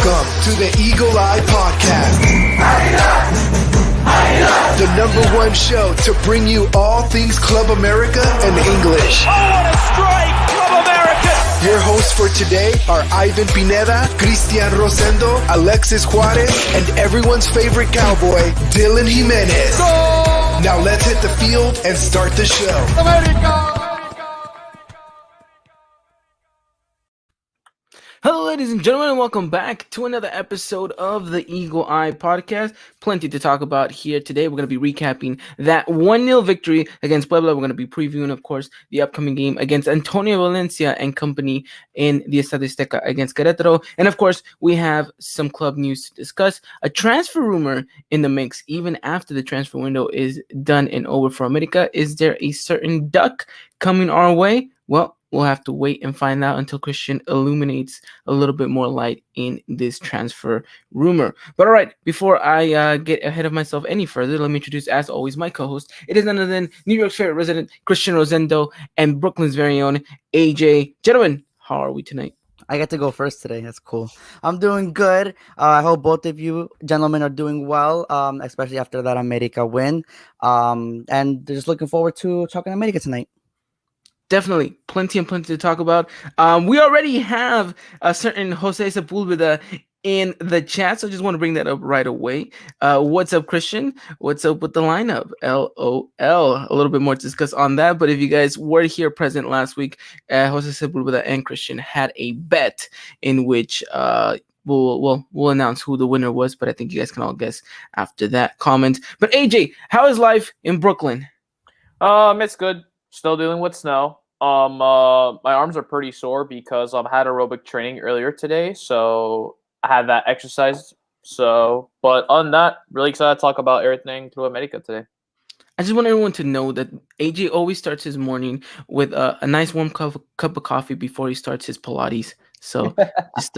Welcome to the Eagle Eye Podcast. The #1 show to bring you all things Club America and English. Oh, what a strike! Club America! Your hosts for today are Ivan Pineda, Cristian Rosendo, Alexis Juarez, and everyone's favorite cowboy, Dylan Jimenez. Go! Now let's hit the field and start the show. America! Hello, ladies and gentlemen, and welcome back to another episode of the Eagle Eye Podcast. Plenty to talk about here today. We're going to be recapping that 1-0 victory against Puebla. We're going to be previewing, of course, the upcoming game against Antonio Valencia and company in the Estadio Azteca against Queretaro. And, of course, we have some club news to discuss. A transfer rumor in the mix, even after the transfer window is done and over for America. Is there a certain duck coming our way? Well, we'll have to wait and find out until Christian illuminates a little bit more light in this transfer rumor. But all right, before I get ahead of myself any further, let me introduce, as always, my co-host. It is none other than New York's favorite resident, Cristian Rosendo, and Brooklyn's very own AJ. Gentlemen, how are we tonight? I get to go first today. That's cool. I'm doing good. I hope both of you gentlemen are doing well, especially after that America win. And just looking forward to talking America tonight. Definitely plenty to talk about. We already have a certain Jose Sepulveda in the chat, so I just want to bring that up right away. What's up, Christian? What's up with the lineup? LOL. A little bit more to discuss on that, but if you guys were here present last week, Jose Sepulveda and Christian had a bet in which we'll announce who the winner was, but I think you guys can all guess after that comment. But AJ, how is life in Brooklyn? It's good. Still dealing with snow. My arms are pretty sore because I've had aerobic training earlier today, so I had that exercise. So, but other than that, really excited to talk about everything through America today. I just want everyone to know that AJ always starts his morning with a nice warm cup of coffee before he starts his Pilates. So just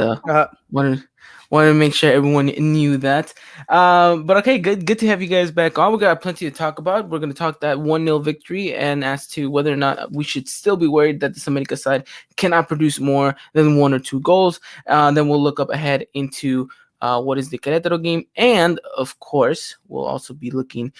wanted to make sure everyone knew that. But okay, good to have you guys back on. We got plenty to talk about. We're going to talk that 1-0 victory and as to whether or not we should still be worried that this America side cannot produce more than 1 or 2 goals. Then we'll look up ahead into what is the Querétaro game, and of course we'll also be looking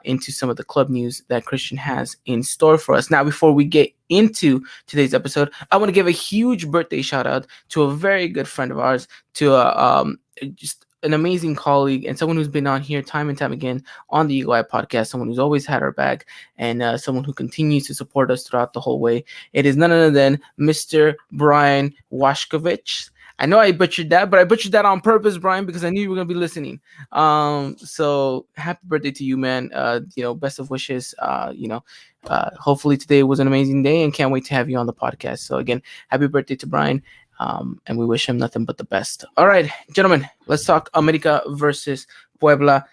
into some of the club news that Christian has in store for us. Now, before we get into today's episode, I want to give a huge birthday shout out to a very good friend of ours, to just an amazing colleague and someone who's been on here time and time again on the Eagle Eye Podcast, someone who's always had our back, and someone who continues to support us throughout the whole way. It is none other than Mr. Brian Washkovich. I know I butchered that, but I butchered that on purpose, Brian, because I knew you were going to be listening. So happy birthday to you, man. Best of wishes. Hopefully today was an amazing day and can't wait to have you on the podcast. So again, happy birthday to Brian. And we wish him nothing but the best. All right, gentlemen, let's talk America versus Puebla.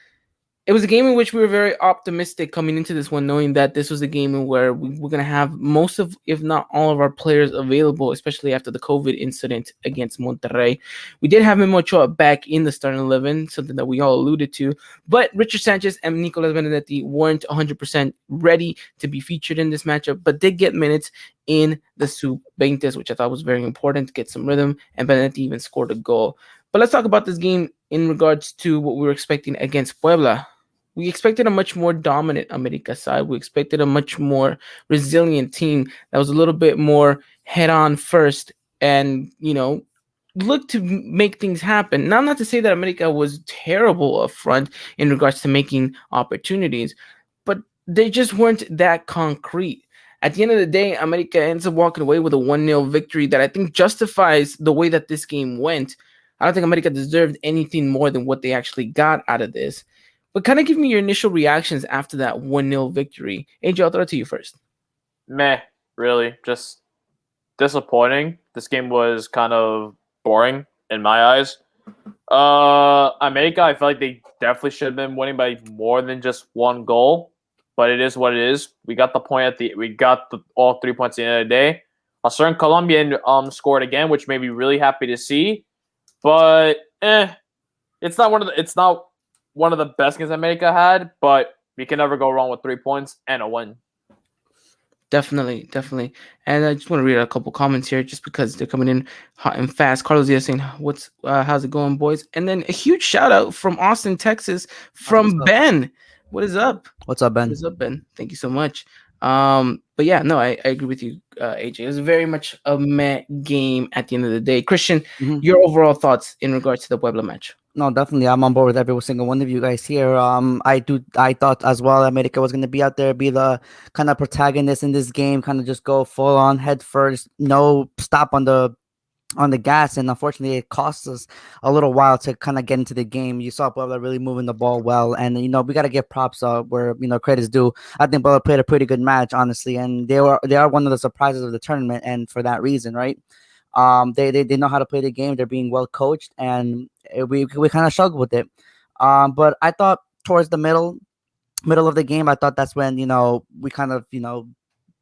It was a game in which we were very optimistic coming into this one, knowing that this was a game in where we were going to have most of, if not all of our players available, especially after the COVID incident against Monterrey. We did have Memo Ochoa back in the starting 11, something that we all alluded to, but Richard Sanchez and Nicolas Benedetti weren't 100% ready to be featured in this matchup, but did get minutes in the Sub-20s, which I thought was very important to get some rhythm, and Benedetti even scored a goal. But let's talk about this game in regards to what we were expecting against Puebla. We expected a much more dominant America side. We expected a much more resilient team that was a little bit more head-on first and, look to make things happen. Now, not to say that America was terrible up front in regards to making opportunities, but they just weren't that concrete. At the end of the day, America ends up walking away with a 1-0 victory that I think justifies the way that this game went. I don't think America deserved anything more than what they actually got out of this. But kind of give me your initial reactions after that 1-0 victory. AJ, I'll throw it to you first. Meh, really. Just disappointing. This game was kind of boring in my eyes. America, I feel like they definitely should have been winning by more than just 1 goal. But it is what it is. We got the point all 3 points at the end of the day. A certain Colombian scored again, which made me really happy to see. But it's not one of the best games America had, but we can never go wrong with 3 points and a win. Definitely, definitely. And I just want to read a couple comments here just because they're coming in hot and fast. Carlos Diaz saying, how's it going, boys? And then a huge shout out from Austin, Texas, That's what's from up. Ben. What is up? What's up, What Ben? is up, Ben? Thank you so much. But yeah, no, I agree with you, AJ. It was very much a meh game at the end of the day. Christian, Mhm. your overall thoughts in regards to the Puebla match? No, definitely. I'm on board with every single one of you guys here. I thought as well America was gonna be out there, be the kind of protagonist in this game, kind of just go full on head first, no stop on the gas, and unfortunately it cost us a little while to kind of get into the game. You saw Puebla really moving the ball well, and we got to give props where credit is due. I think Puebla played a pretty good match, honestly, and they are one of the surprises of the tournament, and for that reason, right? They know how to play the game. They're being well coached, and we kind of struggled with it. But I thought towards the middle of the game, I thought that's when we kind of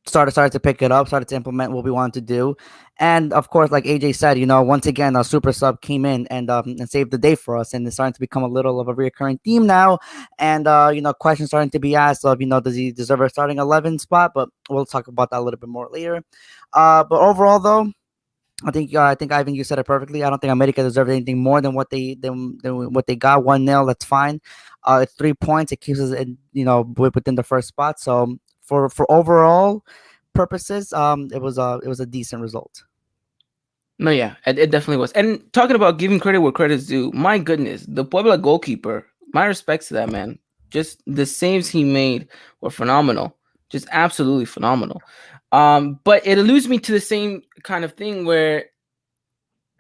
started to pick it up, started to implement what we wanted to do. And of course, like AJ said, once again, a super sub came in and saved the day for us. And it's starting to become a little of a recurring theme now. And, questions starting to be asked of, does he deserve a starting 11 spot? But we'll talk about that a little bit more later. But overall, though, I think Ivan, you said it perfectly. I don't think America deserves anything more than than what they got. 1-0, that's fine. It's 3 points. It keeps us within the first spot. So for overall purposes, it was a decent result. No, yeah, it definitely was. And talking about giving credit where credit's due, my goodness, the Puebla goalkeeper, my respects to that man. Just the saves he made were phenomenal, just absolutely phenomenal. But it alludes me to the same kind of thing where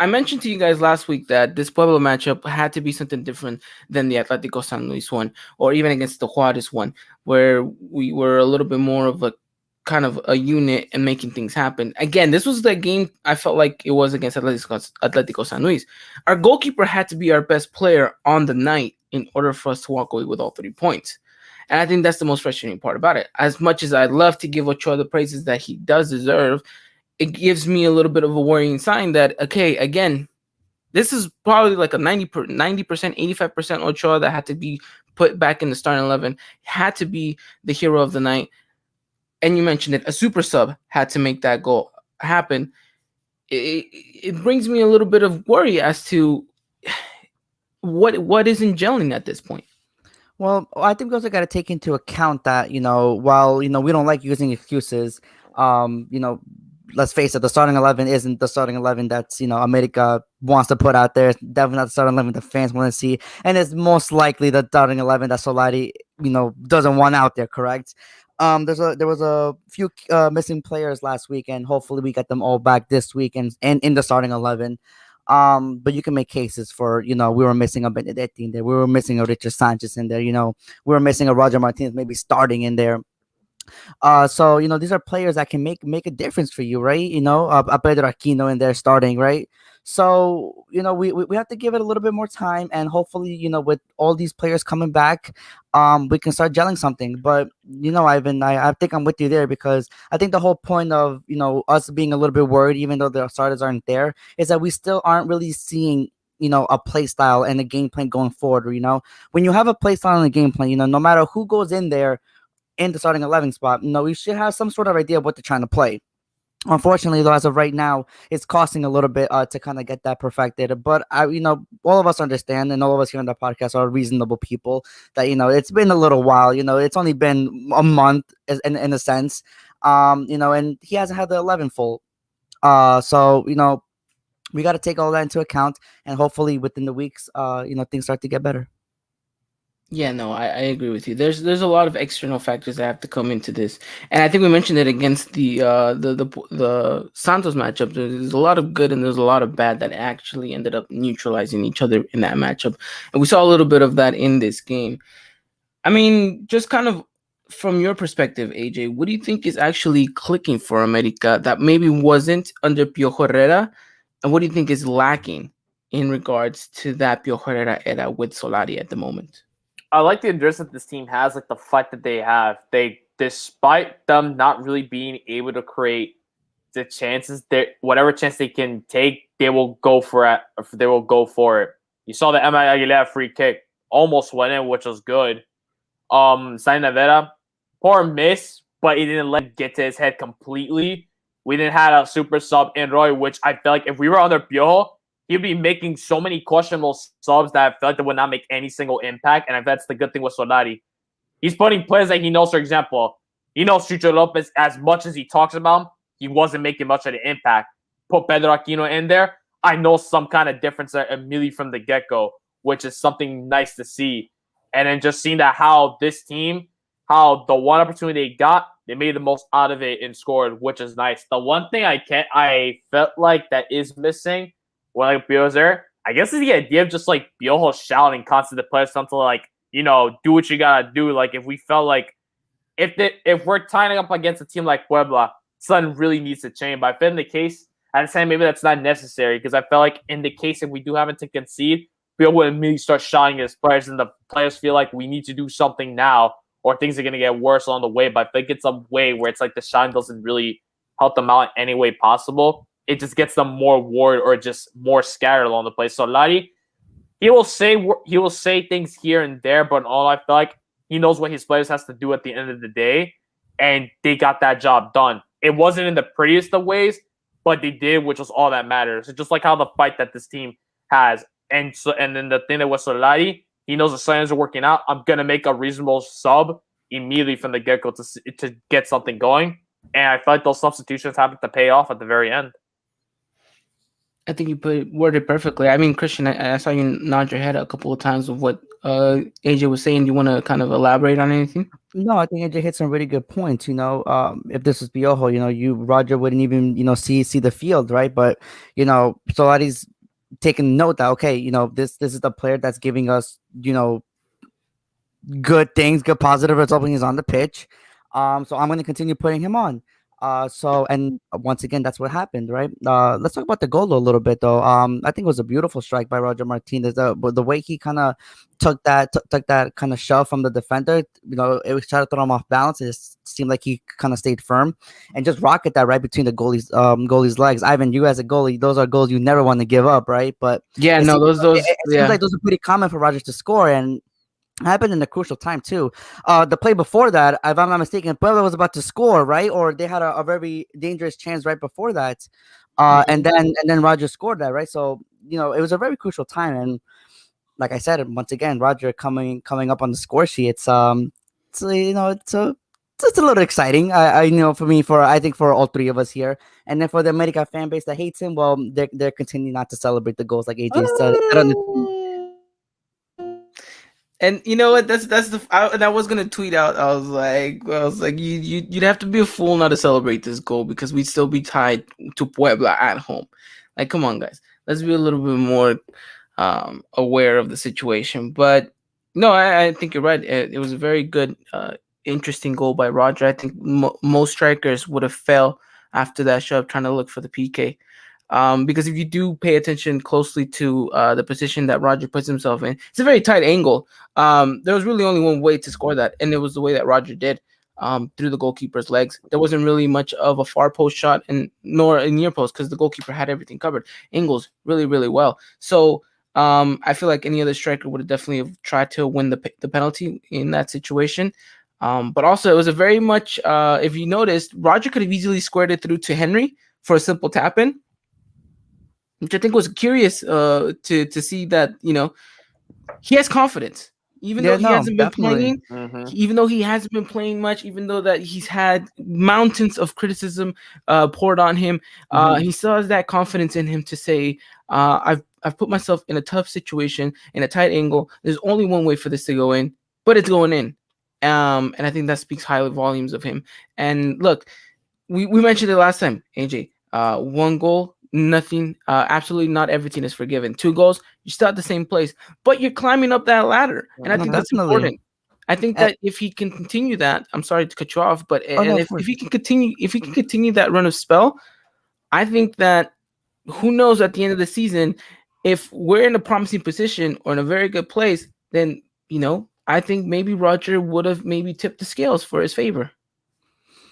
I mentioned to you guys last week that this Puebla matchup had to be something different than the Atlético San Luis one, or even against the Juarez one, where we were a little bit more of a kind of a unit and making things happen. Again, this was the game I felt like it was against Atlético San Luis. Our goalkeeper had to be our best player on the night in order for us to walk away with all 3 points. And I think that's the most frustrating part about it. As much as I'd love to give Ochoa the praises that he does deserve, it gives me a little bit of a worrying sign that, okay, again, this is probably like a 90%, 85% Ochoa that had to be put back in the starting 11, had to be the hero of the night. And you mentioned it, a super sub had to make that goal happen. It brings me a little bit of worry as to what isn't gelling at this point. Well, I think we also got to take into account that, while, we don't like using excuses, um, you know, let's face it, the starting 11 isn't the starting 11 that's, America wants to put out there. It's definitely not the starting 11 the fans want to see. And it's most likely the starting 11 that Solari, doesn't want out there, correct? There was a few missing players last week, and hopefully we get them all back this week and in the starting 11. But you can make cases for, we were missing a Benedetti in there. We were missing a Richard Sanchez in there. We were missing a Roger Martinez maybe starting in there. So these are players that can make a difference for you, right? A Pedro Aquino in there starting, right? So we have to give it a little bit more time, and hopefully with all these players coming back, we can start gelling something. But Ivan, I think I'm with you there, because I think the whole point of us being a little bit worried, even though the starters aren't there, is that we still aren't really seeing a play style and a game plan going forward. When you have a play style and a game plan, no matter who goes in there in the starting 11 spot, we should have some sort of idea of what they're trying to play. Unfortunately, though, as of right now, it's costing a little bit to kind of get that perfected. But all of us understand, and all of us here on the podcast are reasonable people. That it's been a little while. It's only been a month in a sense. And he hasn't had the 11 full. So we got to take all that into account, and hopefully within the weeks, things start to get better. Yeah, no, I agree with you. There's a lot of external factors that have to come into this, and I think we mentioned it against the Santos matchup. There's a lot of good and there's a lot of bad that actually ended up neutralizing each other in that matchup, and we saw a little bit of that in this game. I mean, just kind of from your perspective, AJ, what do you think is actually clicking for America that maybe wasn't under Piojo Herrera, and what do you think is lacking in regards to that Piojo Herrera era with Solari at the moment? I like the endurance that this team has, like the fight that they have. They, despite them not really being able to create the chances, whatever chance they can take, they will go for it. They will go for it. You saw the Emma Aguilera free kick almost went in, which was good. Sainavera, poor miss, but he didn't let it get to his head completely. We didn't have a super sub in Roy, which I felt like if we were under Piojo, he'd be making so many questionable subs that I felt like they would not make any single impact. And that's the good thing with Solari. He's putting players that he knows, for example, he knows Chucho Lopez as much as he talks about him, he wasn't making much of an impact. Put Pedro Aquino in there, I know some kind of difference there immediately from the get-go, which is something nice to see. And then just seeing that how this team, how the one opportunity they got, they made the most out of it and scored, which is nice. The one thing I felt like that is missing when like Bio's there, I guess is the idea of just like Bioho shouting constantly to players something like, do what you gotta do. Like if we felt like if we're tying up against a team like Puebla, something really needs to change. But I feel in the case, at the time maybe that's not necessary because I felt like in the case if we do happen to concede, Bill would immediately start shouting at his players, and the players feel like we need to do something now, or things are gonna get worse on the way. But I think it's a way where it's like the shine doesn't really help them out in any way possible. It just gets them more worried or just more scattered along the place. So Lari, he will say things here and there, but all I feel like he knows what his players has to do at the end of the day, and they got that job done. It wasn't in the prettiest of ways, but they did, which was all that matters. It's just like how the fight that this team has, and then the thing that was Solari, he knows the signs are working out. I'm gonna make a reasonable sub immediately from the get go to get something going, and I feel like those substitutions happened to pay off at the very end. I think you worded perfectly. I mean, Christian, I saw you nod your head a couple of times of what AJ was saying. Do you want to kind of elaborate on anything? No, I think AJ hit some really good points. If this was Piojo, Roger wouldn't even see the field, right? But Solari's taking note that okay, this is the player that's giving us good things, good positive results when he's on the pitch. So I'm going to continue putting him on. And once again, that's what happened, right? Let's talk about the goal a little bit, though. I think it was a beautiful strike by Roger Martinez. The way he kind of took that kind of shove from the defender, it was trying to throw him off balance. It seemed like he kind of stayed firm and just rocket that right between the goalie's legs. Ivan, you as a goalie, those are goals you never want to give up, right? But yeah, no, those it seems like those are pretty common for Rogers to score, and happened in a crucial time too. The play before that, if I'm not mistaken, Puebla was about to score, right? Or they had a very dangerous chance right before that. And then Roger scored that, right? So, it was a very crucial time. And like I said, once again, Roger coming up on the score sheet, it's a little exciting. I think for all three of us here. And then for the America fan base that hates him, well, they're continuing not to celebrate the goals like AJ said. And you know what? And I was gonna tweet out. I was like, you'd have to be a fool not to celebrate this goal because we'd still be tied to Puebla at home. Like, come on, guys, let's be a little bit more aware of the situation. But no, I think you're right. It was a very good, interesting goal by Roger. I think most strikers would have fell after that shove trying to look for the PK. Because if you do pay attention closely to the position that Roger puts himself in, it's a very tight angle. There was really only one way to score that, and it was the way that Roger did through the goalkeeper's legs. There wasn't really much of a far post shot and nor a near post because the goalkeeper had everything covered. Angles really, really well. So I feel like any other striker would have definitely have tried to win the penalty in that situation. But also, it was a very much, if you noticed, Roger could have easily squared it through to Henry for a simple tap-in, which I think was curious to see that, he has confidence. Even though he hasn't been playing, even though he hasn't been playing much, even though that he's had mountains of criticism poured on him, he still has that confidence in him to say, I've put myself in a tough situation, in a tight angle. There's only one way for this to go in, but it's going in. And I think that speaks highly volumes of him. And look, we mentioned it last time, AJ. One goal, nothing, absolutely not everything is forgiven. 2 goals, you're still at the same place, but you're climbing up that ladder, and I think that's important. I think that if he can continue that, I'm sorry to cut you off, but if he can continue that run of spell, I think that who knows at the end of the season, if we're in a promising position or in a very good place, then I think maybe Roger would have maybe tipped the scales for his favor.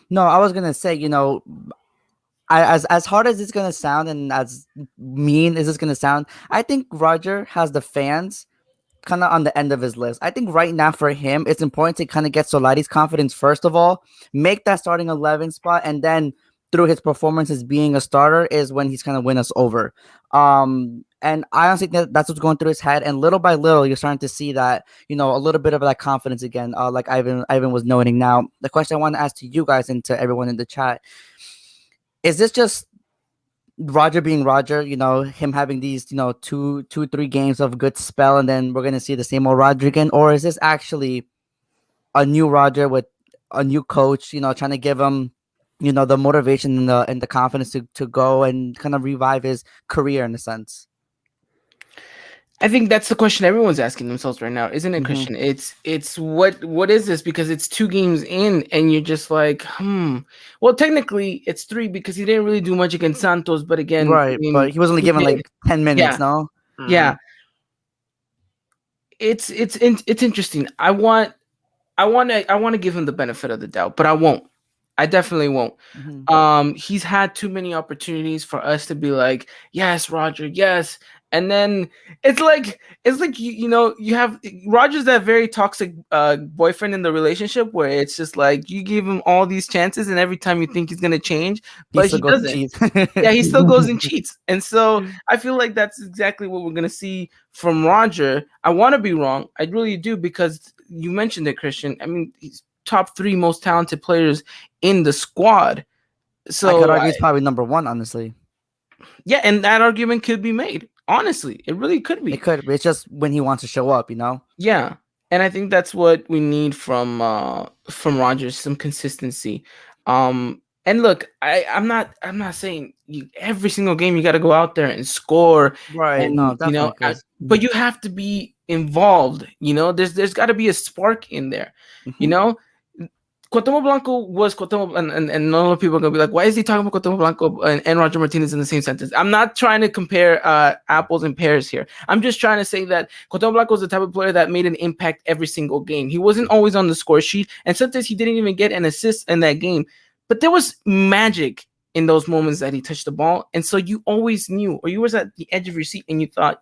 No, I was gonna say, as hard as it's gonna sound and as mean as it's gonna sound, I think Roger has the fans kind of on the end of his list. I think right now for him, it's important to kind of get Solari's confidence first of all, make that starting 11 spot, and then through his performances being a starter is when he's going to win us over. And I honestly think that's what's going through his head. And little by little, you're starting to see that, a little bit of that confidence again, like Ivan was noting. Now, the question I want to ask to you guys and to everyone in the chat, is this just Roger being Roger, him having these, 3 games of good spell, and then we're going to see the same old Roger again? Or is this actually a new Roger with a new coach, trying to give him, the motivation and the confidence to go and kind of revive his career in a sense? I think that's the question everyone's asking themselves right now, isn't it, Christian? It's what is this? Because it's 2 games in, and you're just like, Well, technically, it's 3 because he didn't really do much against Santos, but again, right. But he was only given like 10 minutes, no? Yeah. It's interesting. I want to give him the benefit of the doubt, but I won't. I definitely won't. He's had too many opportunities for us to be like, yes, Roger, yes. And then it's like you have Roger's that very toxic boyfriend in the relationship where it's just like you give him all these chances, and every time you think he's gonna change, but he doesn't. Yeah, he still goes and cheats. And so I feel like that's exactly what we're gonna see from Roger. I want to be wrong, I really do, because you mentioned it, Christian. I mean, he's top 3 most talented players in the squad. So I could argue he's probably number 1, honestly. Yeah, and that argument could be made. Honestly, it really could be. It could. It's just when he wants to show up, Yeah, and I think that's what we need from Rodgers, some consistency. And look, I'm not saying every single game you got to go out there and score, right? And, no, definitely. But you have to be involved. There's got to be a spark in there. Cuauhtémoc Blanco was Cuauhtémoc, and a lot of people are going to be like, why is he talking about Cuauhtémoc Blanco and Roger Martinez in the same sentence? I'm not trying to compare apples and pears here. I'm just trying to say that Cuauhtémoc Blanco is the type of player that made an impact every single game. He wasn't always on the score sheet, and sometimes he didn't even get an assist in that game. But there was magic in those moments that he touched the ball, and so you always knew, or you was at the edge of your seat, and you thought,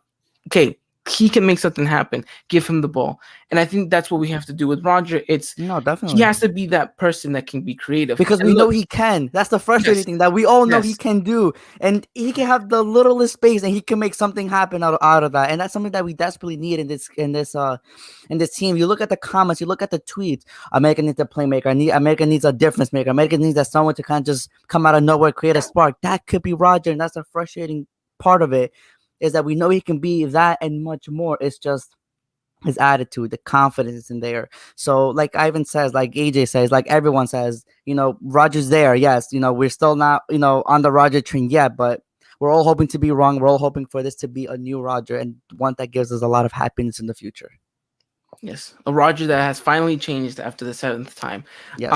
okay, he can make something happen. Give him the ball. And I think that's what we have to do with Roger. Definitely. He has to be that person that can be creative. Because we know he can. That's the frustrating thing that we all know he can do. And he can have the littlest space and he can make something happen out of that. And that's something that we desperately need in this team. You look at the comments, you look at the tweets. America needs a playmaker. America needs a difference maker. America needs that someone to kind of just come out of nowhere, create a spark. That could be Roger, and that's the frustrating part of it. Is that we know he can be that and much more. It's just his attitude, the confidence in there. So like Ivan says, like AJ says, like everyone says, Roger's there. Yes, we're still not, on the Roger train yet, but we're all hoping to be wrong. We're all hoping for this to be a new Roger and one that gives us a lot of happiness in the future. Yes, a Roger that has finally changed after the 7th time. Yes.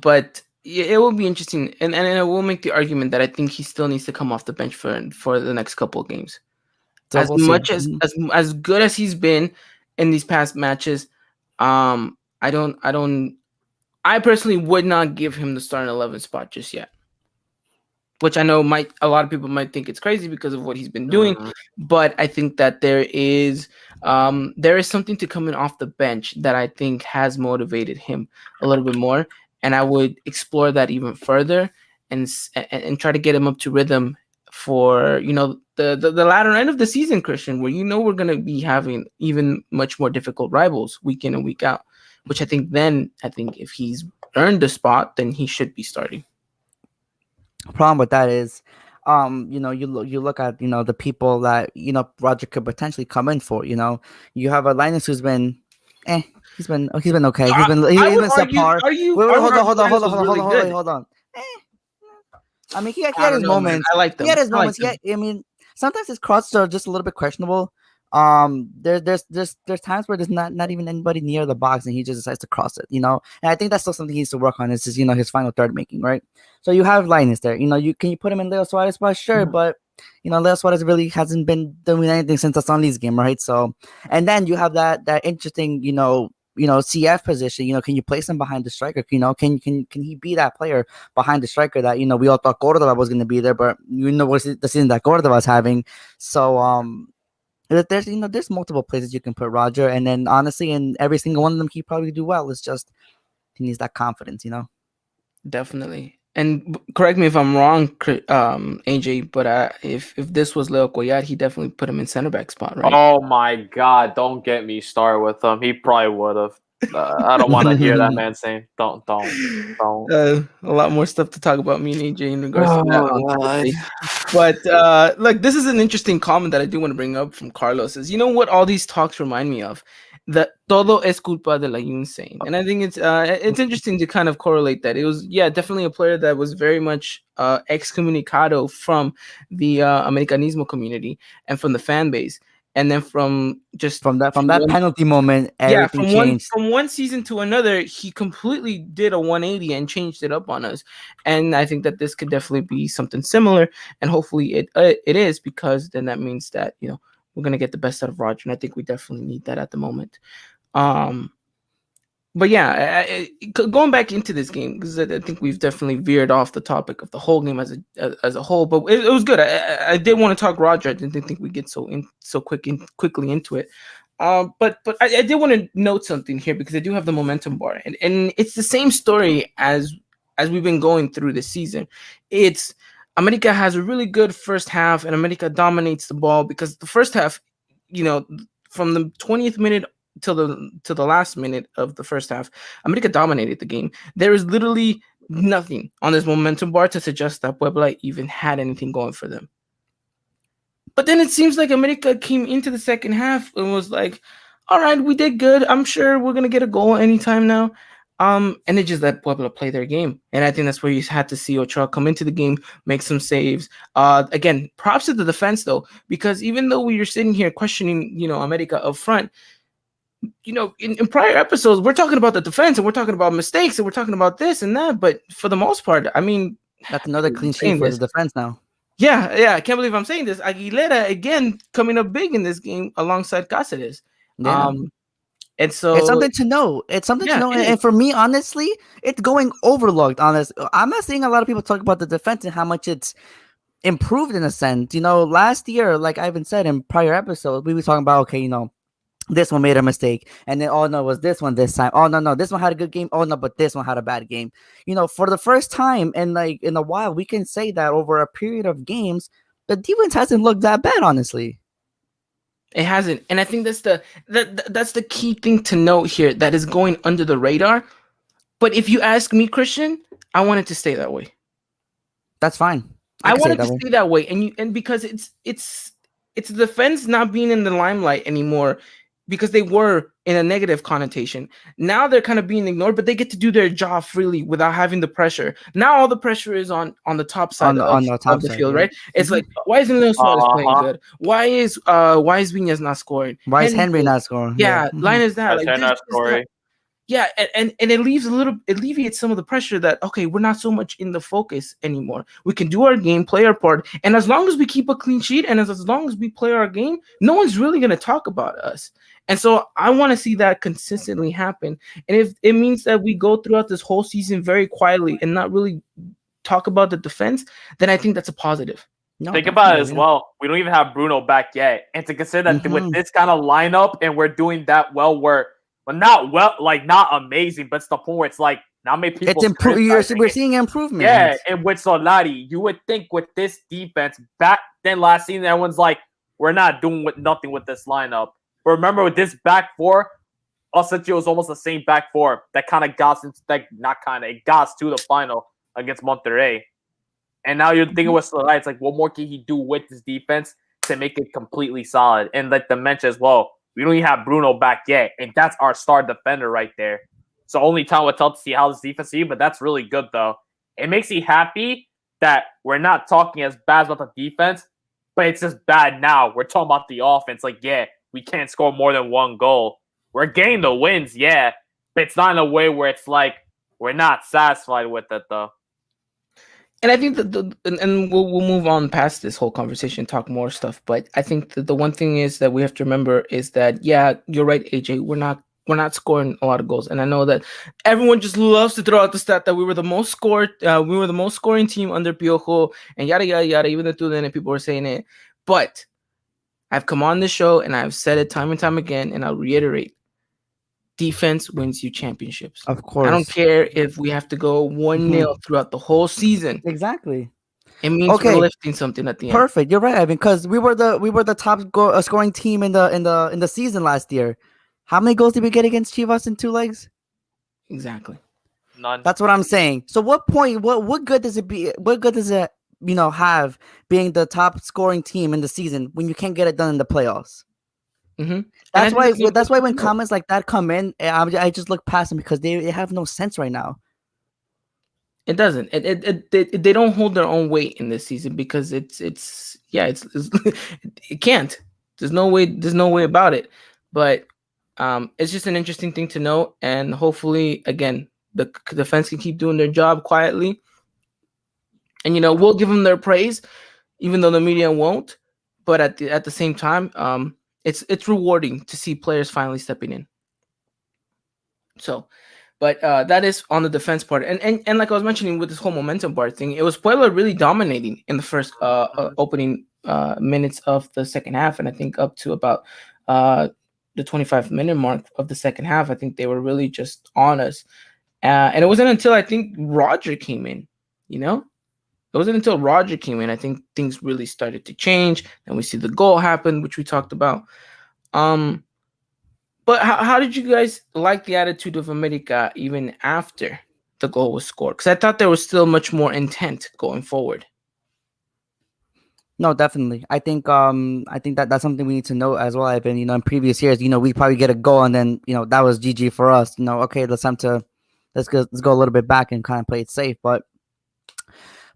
But it will be interesting, and I will make the argument that I think he still needs to come off the bench for the next couple of games. So as much as good as he's been in these past matches, I personally would not give him the starting 11 spot just yet. Which I know a lot of people might think it's crazy because of what he's been doing, but I think that there is something to coming off the bench that I think has motivated him a little bit more, and I would explore that even further and try to get him up to rhythm for the latter end of the season, Christian, where we're going to be having even much more difficult rivals week in and week out, which I think if he's earned the spot, then he should be starting. The problem with that is, you look at the people that Roger could potentially come in for. You have a Linus who's been, he's been okay. He's been subpar. Hold on. I mean, he had his moments. I like them. He had his moments. I mean, sometimes his crosses are just a little bit questionable. There's times where there's not even anybody near the box and he just decides to cross it, and I think that's still something he needs to work on. Is his final third making, right? So you have Linus there. Can you put him in Leo Suarez spot? Sure, but Leo Suarez really hasn't been doing anything since the San Luis game, right? So, and then you have that interesting, CF position. Can you place him behind the striker? Can he be that player behind the striker that we all thought Cordova was going to be there, but the season that Cordova's having. So There's multiple places you can put Roger, and then honestly, in every single one of them, he probably do well. It's just he needs that confidence, Definitely. And correct me if I'm wrong, AJ, but if this was Leo Coyat, he definitely put him in center back spot, right? Oh my God! Don't get me started with him. He probably would have. I don't want to hear that man saying, "Don't." A lot more stuff to talk about me and AJ in regards to that on Oh God. Thursday. But look, this is an interesting comment that I do want to bring up from Carlos. Is, you know what all these talks remind me of? The todo es culpa de la Yun saying, and I think it's interesting to kind of correlate that. It was definitely a player that was very much excommunicado from the Americanismo community and from the fan base, and then from that penalty moment, everything changed. From one season to another, he completely did a 180 and changed it up on us. And I think that this could definitely be something similar, and hopefully it is, because then that means that we're gonna get the best out of Roger, and I think we definitely need that at the moment. But yeah, going back into this game, because I think we've definitely veered off the topic of the whole game as a whole. But it was good. I did want to talk Roger. I didn't think we'd get so quickly into it. But I did want to note something here, because I do have the momentum bar, and it's the same story as we've been going through this season. It's America has a really good first half, and America dominates the ball, because the first half, from the 20th minute till the last minute of the first half, America dominated the game. There is literally nothing on this momentum bar to suggest that Puebla even had anything going for them. But then it seems like America came into the second half and was like, all right, we did good. I'm sure we're going to get a goal anytime now. And they just let Puebla play their game. And I think that's where you had to see Ochoa come into the game, make some saves. Again, props to the defense, though, because even though we were sitting here questioning, America up front, in prior episodes, we're talking about the defense, and we're talking about mistakes, and we're talking about this and that. But for the most part, I mean, that's another clean sheet for the defense now. Yeah, I can't believe I'm saying this. Aguilera again coming up big in this game alongside Cáceres. Yeah. And so it's something to know. And for me, honestly, it's going overlooked. Honest, I'm not seeing a lot of people talk about the defense and how much it's improved in a sense. Last year, like Ivan said in prior episodes, we were talking about, okay, this one made a mistake, and then oh no, it was this one this time. Oh no, this one had a good game. Oh no, but this one had a bad game. For the first time in a while, we can say that over a period of games, the defense hasn't looked that bad, honestly. It hasn't, and I think that's the key thing to note here, that is going under the radar. But if you ask me, Christian, I want it to stay that way. That's fine. I want it to stay that way, and because it's the defense not being in the limelight anymore, because they were in a negative connotation. Now they're kind of being ignored, but they get to do their job freely without having the pressure. Now all the pressure is on the top side of the field, right? It's like, why isn't Leo Suarez playing good? Why is Viñas not scoring? Why is Henry not scoring? Yeah, line is that. Like, not scoring. Yeah, and it alleviates some of the pressure that, okay, we're not so much in the focus anymore. We can do our game, play our part, and as long as we keep a clean sheet, and as long as we play our game, no one's really going to talk about us. And so I want to see that consistently happen. And if it means that we go throughout this whole season very quietly and not really talk about the defense, then I think that's a positive. Think about it as well. We don't even have Bruno back yet. And to consider that with this kind of lineup, and we're doing that well, not amazing, but it's the point where it's like, not many people. It's improved. We're seeing improvement. Yeah, and with Solari, you would think with this defense back then last season, everyone's like, we're not doing nothing with this lineup. But remember, with this back four, essentially it was almost the same back four that kind of got into it got to the final against Monterrey. And now you're thinking with Solari, it's like, what more can he do with this defense to make it completely solid? And like the mention as well, we don't even have Bruno back yet, and that's our star defender right there. So only time will tell to see how this defense is, but that's really good, though. It makes me happy that we're not talking as bad about the defense, but it's just bad now. We're talking about the offense. Like, yeah, we can't score more than one goal. We're getting the wins, yeah, but it's not in a way where it's like we're not satisfied with it, though. And I think that we'll move on past this whole conversation, talk more stuff. But I think that the one thing is that we have to remember is that, yeah, you're right, AJ. We're not scoring a lot of goals, and I know that everyone just loves to throw out the stat that we were the most scoring team under Piojo, and yada yada yada. Even the two then people were saying it, but I've come on this show and I've said it time and time again, and I'll reiterate: defense wins you championships. Of course. I don't care if we have to go 1-0 throughout the whole season. Exactly. It means we're lifting something at the end. Perfect. You're right, Evan. Because we were the top scoring team in the season last year. How many goals did we get against Chivas in 2 legs? Exactly. None. That's what I'm saying. So what good does it be? What good does it have being the top scoring team in the season when you can't get it done in the playoffs? Mm-hmm. That's why when comments like that come in, I just look past them because they have no sense right now. It doesn't. They don't hold their own weight in this season because it's it can't. There's no way about it. But it's just an interesting thing to know, and hopefully, again, the defense can keep doing their job quietly, and we'll give them their praise, even though the media won't. But at the same time, it's rewarding to see players finally stepping in. So. But that is on the defense part, and like I was mentioning with this whole momentum bar thing, it was Puebla really dominating in the first opening minutes of the second half, and I think up to about the 25-minute mark of the second half, I think they were really just on us. And it wasn't until I think Roger came in, it wasn't until Roger came in, I think things really started to change, and we see the goal happen, which we talked about. But how did you guys like the attitude of America even after the goal was scored? Because I thought there was still much more intent going forward. No, definitely. I think that's something we need to know as well. I've been, in previous years, we probably get a goal and then, that was GG for us. Okay, let's go a little bit back and kind of play it safe. But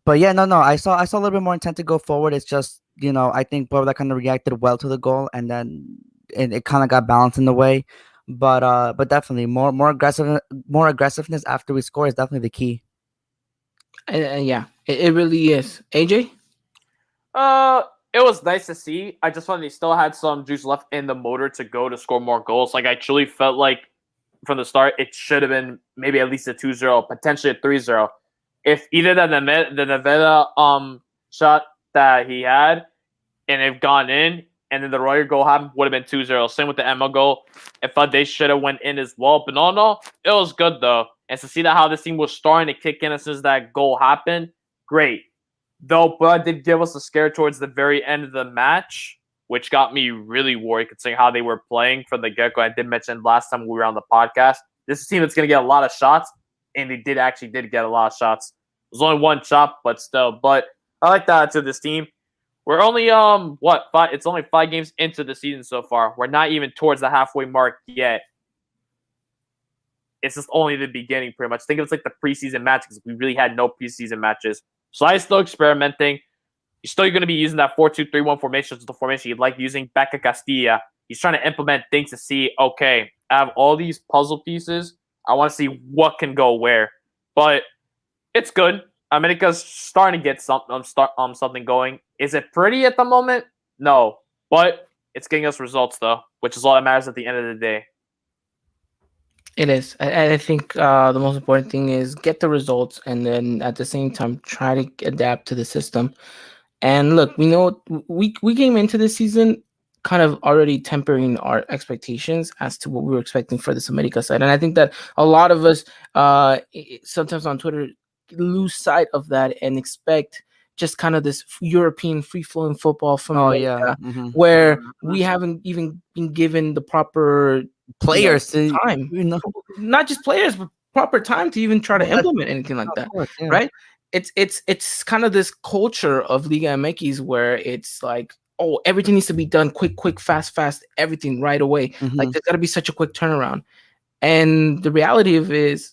yeah, no. I saw a little bit more intent to go forward. It's just, I think Puebla kind of reacted well to the goal, and then it kind of got balanced in the way. But definitely more aggressiveness after we score is definitely the key. Yeah, it really is. AJ? It was nice to see. I just felt they still had some juice left in the motor to go to score more goals. Like, I truly felt like from the start it should have been maybe at least a 2-0, potentially a 3-0. If either the Nevada shot that he had and it gone in, and then the Royer goal happened, would have been 2-0. Same with the Emma goal. I thought they should have went in as well. But no, it was good though. And to see that how this team was starting to kick in as soon as that goal happened, great. Though Bud did give us a scare towards the very end of the match, which got me really worried considering how they were playing from the get-go. I did mention last time we were on the podcast, this is a team that's going to get a lot of shots, and they did get a lot of shots. It was only one shot, but still. But I like that to this team. We're only it's only 5 games into the season so far. We're not even towards the halfway mark yet. It's just only the beginning, pretty much. Think of it like the preseason matches. We really had no preseason matches. So I'm still experimenting. You're still going to be using that 4-2-3-1 formation, which is the formation you'd like using Becca Castilla. He's trying to implement things to see, okay, I have all these puzzle pieces. I want to see what can go where. But it's good. America's starting to get something going. Is it pretty at the moment? No. But it's getting us results, though, which is all that matters at the end of the day. It is. I think the most important thing is get the results, and then at the same time try to adapt to the system. And look, we know we came into this season kind of already tempering our expectations as to what we were expecting for this America side, and I think that a lot of us sometimes on Twitter lose sight of that and expect just kind of this European free-flowing football from America, where we haven't even been given the proper players time, not just players, but proper time to even try to implement anything like that, right? It's kind of this culture of Liga MX where it's like, oh, everything needs to be done quick, fast, everything right away. Like there's got to be such a quick turnaround, and the reality of it is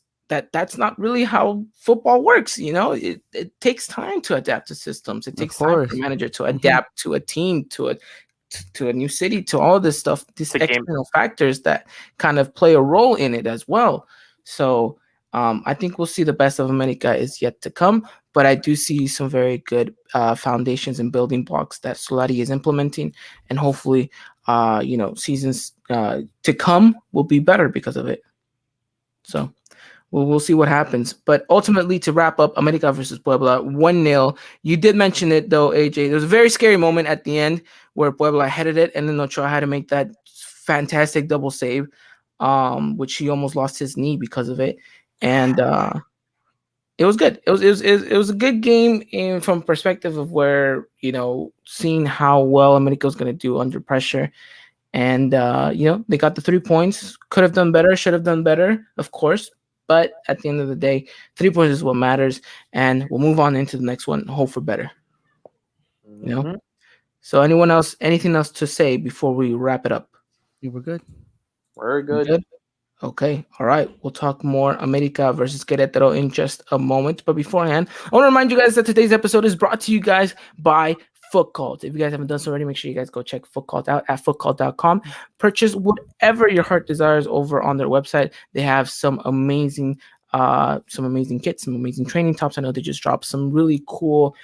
that's not really how football works. It takes time to adapt to systems. It takes time for a manager to adapt to a team, to a new city, to all this stuff, these external factors that kind of play a role in it as well. So I think we'll see the best of America is yet to come, but I do see some very good foundations and building blocks that Solari is implementing, and hopefully, seasons to come will be better because of it. So Well, we'll see what happens. But ultimately, to wrap up, America versus Puebla, 1-0. You did mention it, though, AJ. There was a very scary moment at the end where Puebla headed it, and then Ochoa had to make that fantastic double save, which he almost lost his knee because of it. And it was good. It was a good game from perspective of where, seeing how well America was going to do under pressure. And, they got the 3 points. Could have done better, should have done better, of course. But at the end of the day, 3 points is what matters. And we'll move on into the next one, hope for better. So anything else to say before we wrap it up? You were good. We're good. Okay. All right. We'll talk more America versus Querétaro in just a moment. But beforehand, I want to remind you guys that today's episode is brought to you guys by Foot Cult. If you guys haven't done so already, make sure you guys go check Foot Cult out at footcult.com. Purchase whatever your heart desires over on their website. They have some amazing kits, some amazing training tops. I know they just dropped some really cool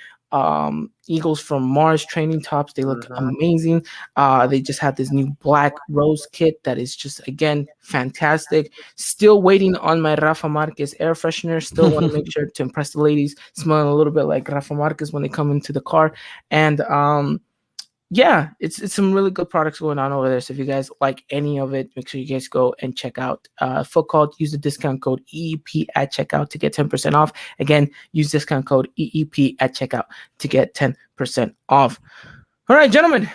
Eagles from Mars training tops. They look amazing. They just had this new black rose kit that is just, again, fantastic. Still waiting on my Rafa Marquez air freshener. Still want to make sure to impress the ladies, smelling a little bit like Rafa Marquez when they come into the car. And yeah, it's some really good products going on over there. So if you guys like any of it, make sure you guys go and check out Foot Cult. Use the discount code EEP at checkout to get 10% off. Again, use discount code EEP at checkout to get 10% off. All right, gentlemen.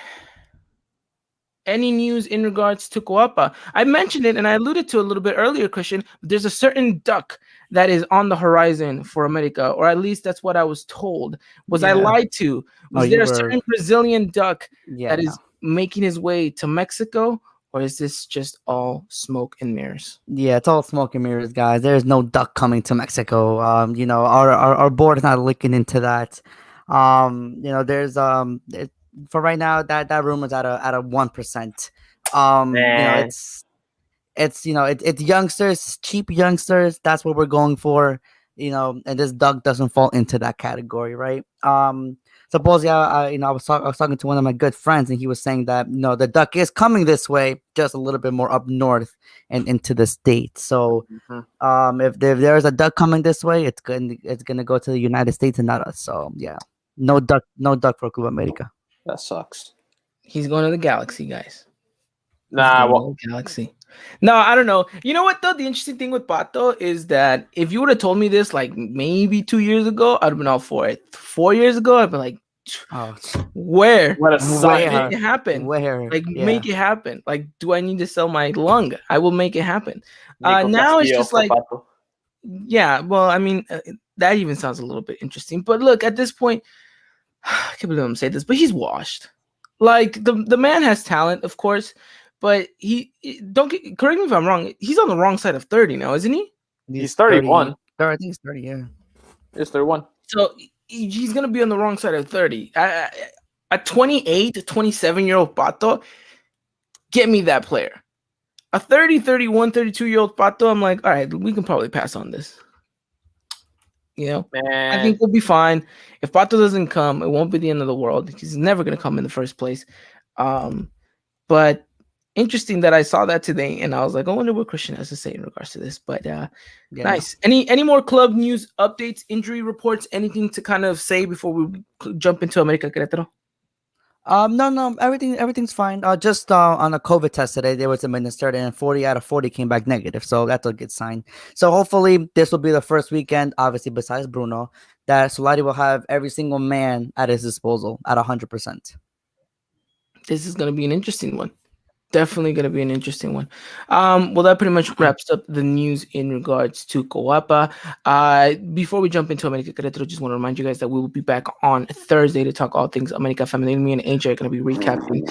Any news in regards to Coapa? I mentioned it and I alluded to a little bit earlier, Christian. There's a certain duck that is on the horizon for America, or at least that's what I was told. Was I lied to? Was there a certain Brazilian duck that is making his way to Mexico, or is this just all smoke and mirrors? Yeah, it's all smoke and mirrors, guys. There's no duck coming to Mexico. Our board is not looking into that. There's for right now that rumor's at a 1%. It's youngsters, cheap youngsters. That's what we're going for. And this duck doesn't fall into that category, right? Supposedly, I was talking to one of my good friends, and he was saying that the duck is coming this way, just a little bit more up north and into the state. So, if there's a duck coming this way, it's gonna go to the United States and not us. So, yeah, no duck for Club America. That sucks. He's going to the Galaxy, guys. Galaxy. No, I don't know. You know what, though? The interesting thing with Pato is that if you would have told me this like maybe 2 years ago, I'd have been all for it. 4 years ago, I'd be like, where? What a sign. Make it happen. Where? Make it happen. Like, do I need to sell my lung? I will make it happen. Now it's just like, yeah, well, I mean, that even sounds a little bit interesting. But look, at this point, I can't believe I'm saying this, but he's washed. Like, the man has talent, of course, but correct me if I'm wrong. He's on the wrong side of 30 now, isn't he? He's 31. I think he's 30. Yeah, he's 31. So he's gonna be on the wrong side of 30. A 28 to 27-year-old Pato, get me that player. A 30, 31, 32-year-old Pato, I'm like, all right, we can probably pass on this. Man. I think we'll be fine. If Pato doesn't come, it won't be the end of the world. He's never going to come in the first place. But interesting that I saw that today, and I was like, I wonder what Christian has to say in regards to this. But nice. Any more club news updates, injury reports, anything to kind of say before we jump into America Querétaro? No, everything's fine. Just on a COVID test today, they was administered, and 40 out of 40 came back negative. So that's a good sign. So hopefully this will be the first weekend, obviously besides Bruno, that Solari will have every single man at his disposal at 100%. This is going to be an interesting one. Definitely going to be an interesting one. Well, that pretty much wraps up the news in regards to Coapa. Before we jump into America Querétaro, just want to remind you guys that we will be back on Thursday to talk all things America Femenil. Me and AJ are going to be recapping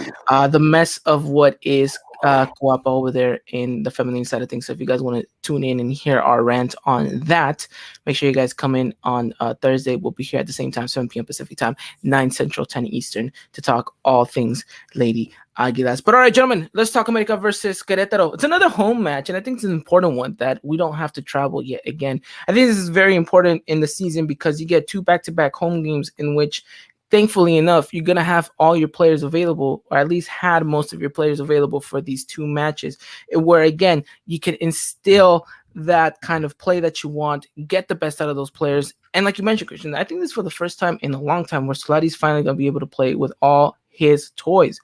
the mess of what is Coapa over there in the feminine side of things. So if you guys want to tune in and hear our rant on that, make sure you guys come in on Thursday. We'll be here at the same time, 7 p.m. Pacific time, 9 Central, 10 Eastern, to talk all things Lady Aguilas. But all right, gentlemen, let's talk America versus Querétaro. It's another home match, and I think it's an important one that we don't have to travel yet again. I think this is very important in the season because you get 2 back-to-back home games in which, thankfully enough, you're going to have all your players available, or at least had most of your players available for these 2 matches, where, again, you can instill that kind of play that you want, get the best out of those players. And like you mentioned, Christian, I think this is for the first time in a long time where Solari's finally going to be able to play with all his toys.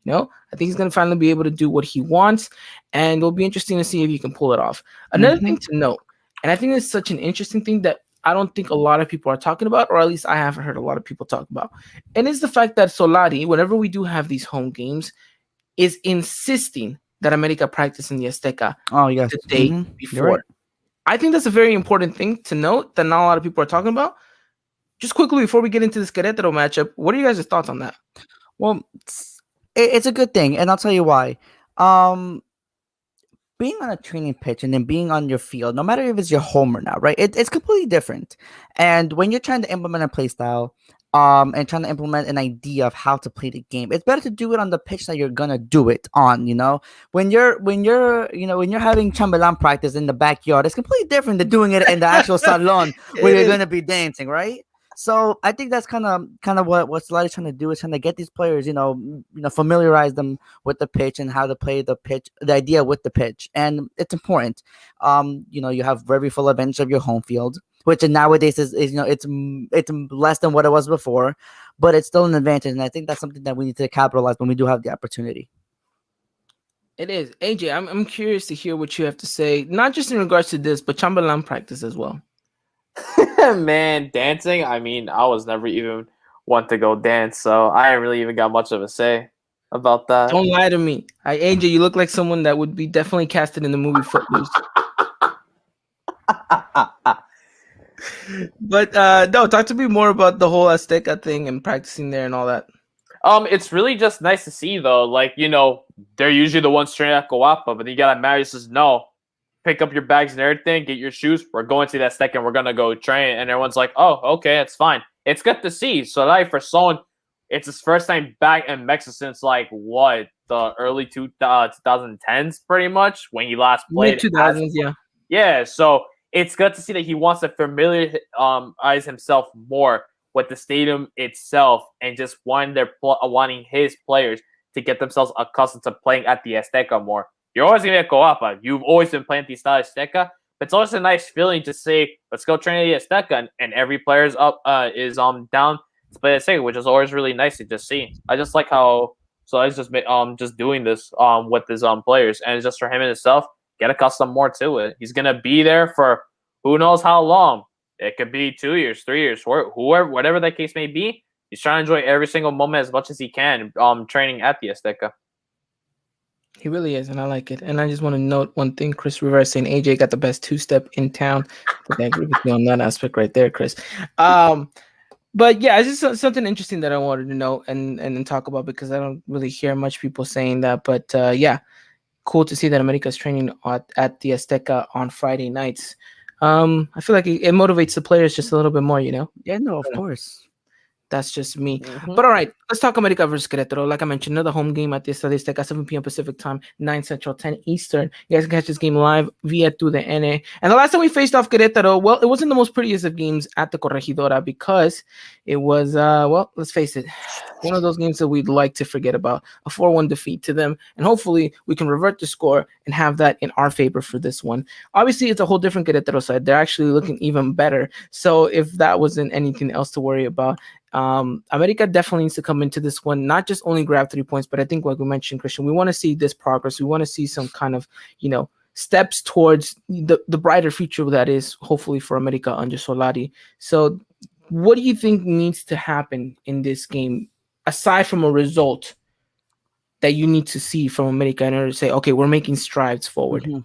I think he's going to finally be able to do what he wants, and it'll be interesting to see if he can pull it off. Another thing to note, and I think it's such an interesting thing that I don't think a lot of people are talking about, or at least I haven't heard a lot of people talk about, and it's the fact that Solari, whenever we do have these home games, is insisting that America practice in the Azteca the day before. Right. I think that's a very important thing to note that not a lot of people are talking about. Just quickly, before we get into this Queretaro matchup, what are you guys' thoughts on that? Well, it's a good thing, and I'll tell you why. Being on a training pitch and then being on your field, no matter if it's your home or not, right? It's completely different. And when you're trying to implement a play style, and trying to implement an idea of how to play the game, it's better to do it on the pitch that you're gonna do it on. When you're having chambelán practice in the backyard, it's completely different than doing it in the actual salon where you're gonna be dancing, right? So I think that's kind of what Solari's trying to do, is trying to get these players, familiarize them with the pitch and how to play the pitch, the idea with the pitch, and it's important. You have very full advantage of your home field, which nowadays is it's less than what it was before, but it's still an advantage, and I think that's something that we need to capitalize when we do have the opportunity. It is. AJ, I'm curious to hear what you have to say, not just in regards to this, but chambelán practice as well. Man, dancing. I mean, I was never even one to go dance, so I ain't really even got much of a say about that. Don't lie to me. AJ, you look like someone that would be definitely casted in the movie Footloose. But no, talk to me more about the whole Azteca thing and practicing there and all that. It's really just nice to see, though. Like, they're usually the ones training at Coapa, but then you got Mario says, no, pick up your bags and everything, get your shoes. We're going to that Azteca and we're going to go train. And everyone's like, oh, okay, it's fine. It's good to see. So, like, for someone, it's his first time back in Mexico since, like, what, the early 2010s, pretty much, when he last played. Mid-2000s, yeah. Yeah, so it's good to see that he wants to familiarize himself more with the stadium itself and just wanting his players to get themselves accustomed to playing at the Azteca more. You're always going to be at Coapa. You've always been playing at the Estadio Azteca. But it's always a nice feeling to say, let's go train at the Azteca. And every player's down to play at Azteca, which is always really nice to just see. I just like how Solari's just doing this with his players. And it's just for him and himself, get accustomed more to it. He's going to be there for who knows how long. It could be 2 years, 3 years, whatever that case may be. He's trying to enjoy every single moment as much as he can training at the Azteca. He really is, and I like it. And I just want to note one thing. Chris Rivera saying AJ got the best two-step in town. I think I agree with you on that aspect right there, Chris. But yeah, it's just something interesting that I wanted to know and talk about, because I don't really hear much people saying that. But yeah, cool to see that America's training at the Azteca on Friday nights. I feel like it motivates the players just a little bit more, Yeah, no, of course. That's just me. Mm-hmm. But all right, let's talk America versus Querétaro. Like I mentioned, another home game at the Estadio Azteca, 7 p.m. Pacific time, 9 Central, 10 Eastern. You guys can catch this game live via TUDN. And the last time we faced off Querétaro, well, it wasn't the most prettiest of games at the Corregidora, because it was, let's face it, one of those games that we'd like to forget about. A 4-1 defeat to them. And hopefully we can revert the score and have that in our favor for this one. Obviously, it's a whole different Querétaro side. They're actually looking even better. So if that wasn't anything else to worry about, America definitely needs to come into this one, not just only grab 3 points, but I think, like we mentioned, Christian, we want to see this progress. We want to see some kind of, steps towards the brighter future that is hopefully for America under Solari. So what do you think needs to happen in this game, aside from a result that you need to see from America in order to say, okay, we're making strides forward? Mm-hmm.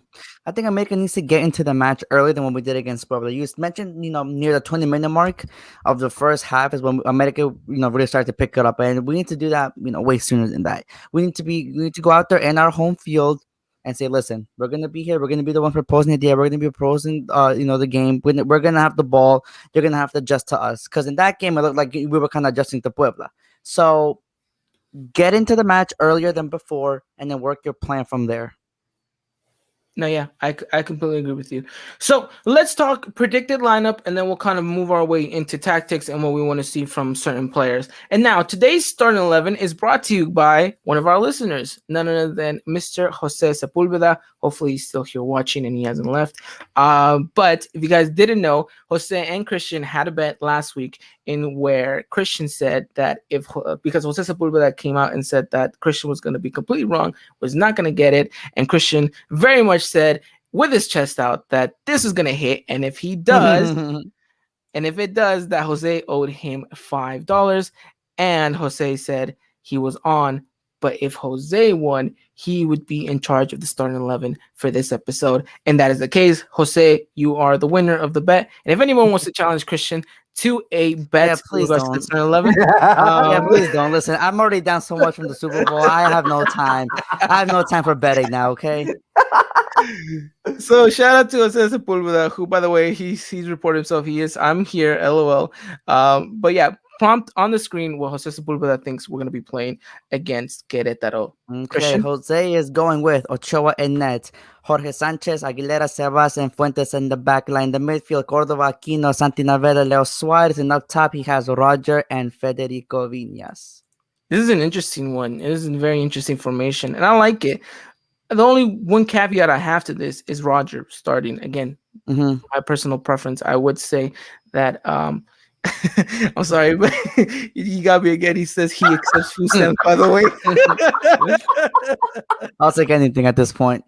I think America needs to get into the match earlier than what we did against Puebla. You mentioned, near the 20-minute mark of the first half is when America, really started to pick it up, and we need to do that, way sooner than that. We need to go out there in our home field and say, listen, we're gonna be here. We're gonna be the one proposing the idea. We're gonna be proposing, the game. We're gonna have the ball. You're gonna have to adjust to us, because in that game it looked like we were kind of adjusting to Puebla. So get into the match earlier than before, and then work your plan from there. No, yeah, I completely agree with you. So let's talk predicted lineup, and then we'll kind of move our way into tactics and what we want to see from certain players. And now today's starting 11 is brought to you by one of our listeners, none other than Mr. Jose Sepulveda. Hopefully, he's still here watching and he hasn't left. But if you guys didn't know, Jose and Christian had a bet last week in where Christian said that because Jose Sepulveda came out and said that Christian was going to be completely wrong, was not going to get it, and Christian very much said with his chest out that this is going to hit, and if he does, and if it does, that Jose owed him $5, and Jose said he was on. But if Jose won, he would be in charge of the starting 11 for this episode. And that is the case. Jose, you are the winner of the bet. And if anyone wants to challenge Christian to a bet, please don't. to starting 11, please don't. Listen, I'm already down so much from the Super Bowl. I have no time. I have no time for betting now, okay? So shout out to Jose Sepulveda, who, by the way, he's reported himself. I'm here, LOL. But yeah, prompt on the screen what Jose Sepulveda thinks we're going to be playing against Queretaro. Okay, Christian? Jose is going with Ochoa in net, Jorge Sanchez, Aguilera, Sebas, and Fuentes in the back line. The midfield, Cordova, Aquino, Santi Naveda, Leo Suarez, and up top he has Roger and Federico Viñas. This is an interesting one. It is a very interesting formation, and I like it. The only one caveat I have to this is Roger starting again. Mm-hmm. My personal preference, I would say that. I'm sorry, but you got me again. He says he accepts food stamps. By the way, I'll take anything at this point.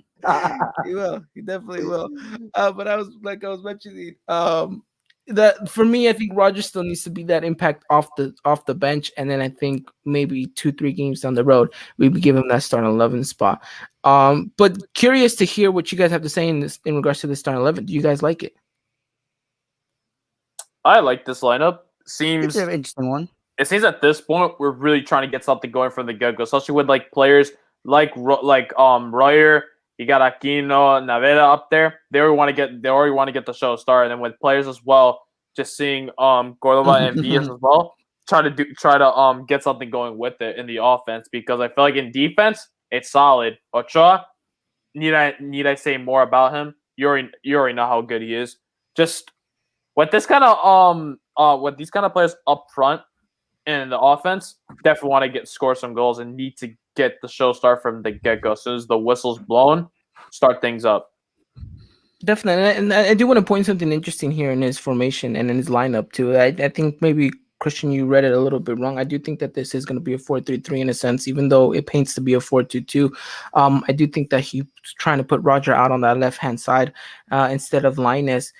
He will. He definitely will. But I was mentioning, that for me, I think Roger still needs to be that impact off the bench, and then I think maybe 2-3 games down the road, we would give him that starting 11 spot. But curious to hear what you guys have to say in regards to the starting 11. Do you guys like it? I like this lineup. It's an interesting one. It seems at this point we're really trying to get something going from the get-go, especially with like players like Royer. You got Aquino, Naveda up there. They already want to get the show started, and with players as well, just seeing Cordova and Villas as well, try to get something going with it in the offense, because I feel like in defense it's solid. Ochoa, need I say more about him? You already know how good he is. Just with this kind of with these kind of players up front in the offense, definitely want to score some goals and need to get the show start from the get-go. As soon as the whistle's blown, start things up. Definitely, and I do want to point something interesting here in his formation and in his lineup too. I think maybe Christian, you read it a little bit wrong. I do think that this is going to be a 4-3-3 in a sense, even though it paints to be a 4-2-2. I do think that he's trying to put Roger out on that left-hand side instead of Linus.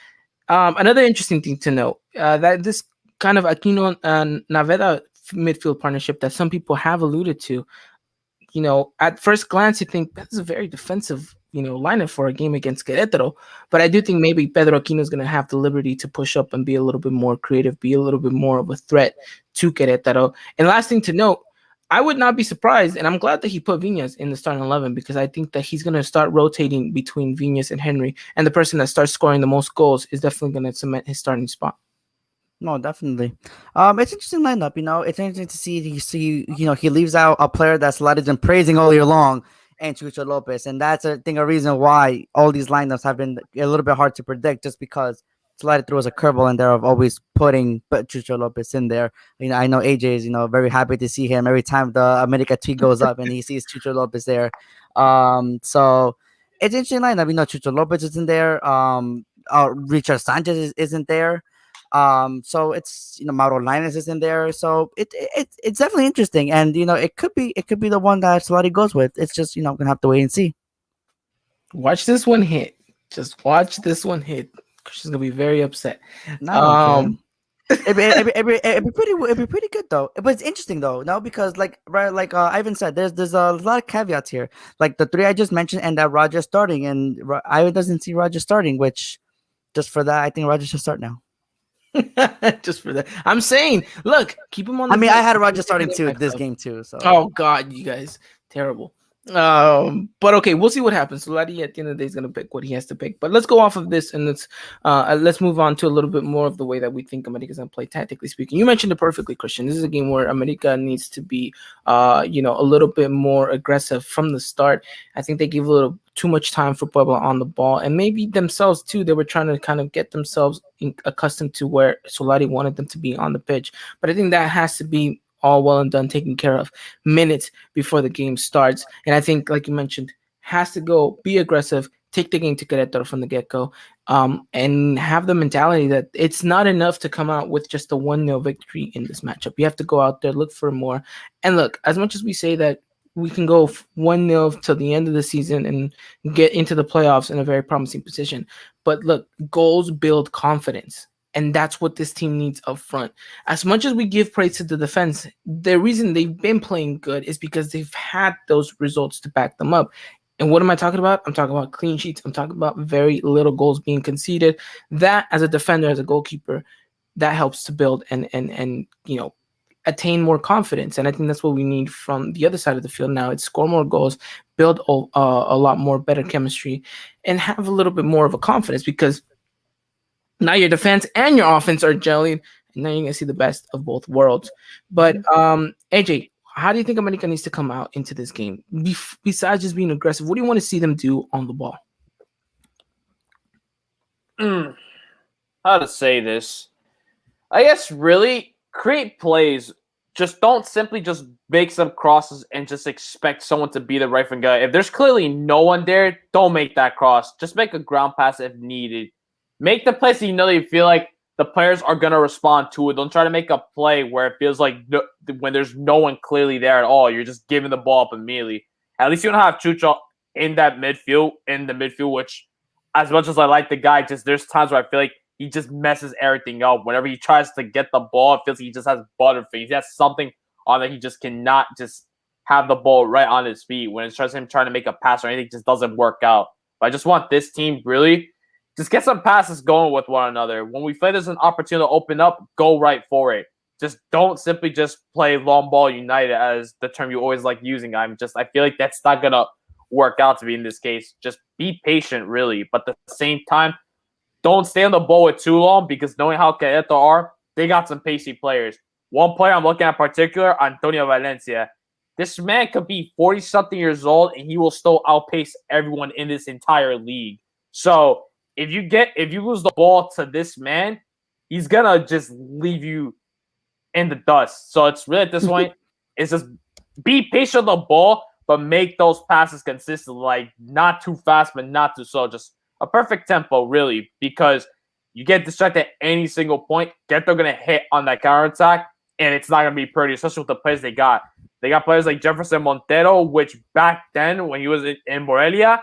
Another interesting thing to note, that this kind of Aquino and Naveda midfield partnership that some people have alluded to, at first glance, you think that's a very defensive, lineup for a game against Querétaro. But I do think maybe Pedro Aquino is going to have the liberty to push up and be a little bit more creative, be a little bit more of a threat to Querétaro. And last thing to note, I would not be surprised, and I'm glad that he put Viñas in the starting 11, because I think that he's going to start rotating between Viñas and Henry, and the person that starts scoring the most goals is definitely going to cement his starting spot. No, definitely. It's interesting lineup. It's interesting to see. He leaves out a player that Solari's been praising all year long, and Chucho Lopez, and that's a reason why all these lineups have been a little bit hard to predict, just because Solari throws a curveball in there of always putting Chucho Lopez in there. I know AJ is very happy to see him every time the America tweet goes up and he sees Chucho Lopez there. So it's an interesting lineup. Chucho Lopez is in there. Richard Sanchez isn't there. So it's Mauro Linus is in there. So it's definitely interesting, and it could be the one that Solari goes with. It's just gonna have to wait and see. Watch this one hit. Just watch this one hit. She's gonna be very upset. It'd be pretty good though. But it's interesting though, no, because like Ivan said, there's a lot of caveats here. Like the three I just mentioned, and that Roger starting, and Ivan doesn't see Roger starting. Which, just for that, I think Roger should start now. Just for that, I'm saying, look, keep him on. I had Roger starting too this game too. So oh god, you guys, terrible. But okay, we'll see what happens. Solari at the end of the day is gonna pick what he has to pick. But let's go off of this and let's move on to a little bit more of the way that we think America's gonna play tactically speaking. You mentioned it perfectly, Christian. This is a game where America needs to be a little bit more aggressive from the start. I think they gave a little too much time for Puebla on the ball, and maybe themselves too. They were trying to kind of get themselves accustomed to where Solari wanted them to be on the pitch. But I think that has to be all well and done, taken care of minutes before the game starts. And I think, like you mentioned, has to go be aggressive, take the game to Querétaro from the get-go, and have the mentality that it's not enough to come out with just a 1-0 victory in this matchup. You have to go out there, look for more. And look, as much as we say that we can go 1-0 till the end of the season and get into the playoffs in a very promising position, but look, goals build confidence. And that's what this team needs up front. As much as we give praise to the defense, the reason they've been playing good is because they've had those results to back them up. And what am I talking about? I'm talking about clean sheets. I'm talking about very little goals being conceded. That, as a defender, as a goalkeeper, that helps to build and attain more confidence. And I think that's what we need from the other side of the field now. It's score more goals, build a lot more better chemistry, and have a little bit more of a confidence, because now your defense and your offense are gelling, and now you're going to see the best of both worlds. But AJ, how do you think America needs to come out into this game? Besides just being aggressive, what do you want to see them do on the ball? How to say this? I guess really create plays. Just don't simply just make some crosses and just expect someone to be the right wing guy. If there's clearly no one there, don't make that cross. Just make a ground pass if needed. Make the play so that you feel like the players are going to respond to it. Don't try to make a play where it feels like when there's no one clearly there at all, you're just giving the ball up immediately. At least you don't have Chucho in the midfield, which, as much as I like the guy, just there's times where I feel like he just messes everything up. Whenever he tries to get the ball, it feels like he just has butterfingers. He has something on that he just cannot just have the ball right on his feet. When it's just him trying to make a pass or anything, it just doesn't work out. But I just want this team really just get some passes going with one another. When we feel there's an opportunity to open up, go right for it. Just don't simply just play long ball united, as the term you always like using. I feel like that's not going to work out to be in this case. Just be patient, really. But at the same time, don't stay on the ball with too long, because knowing how Querétaro are, they got some pacey players. One player I'm looking at in particular, Antonio Valencia. This man could be 40-something years old, and he will still outpace everyone in this entire league. So if you lose the ball to this man, he's gonna just leave you in the dust. So it's really at this point, it's just be patient on the ball, but make those passes consistent, like not too fast, but not too slow. Just a perfect tempo, really, because you get distracted at any single point, they're gonna hit on that counterattack, and it's not gonna be pretty, especially with the players they got. They got players like Jefferson Montero, which back then when he was in Morelia,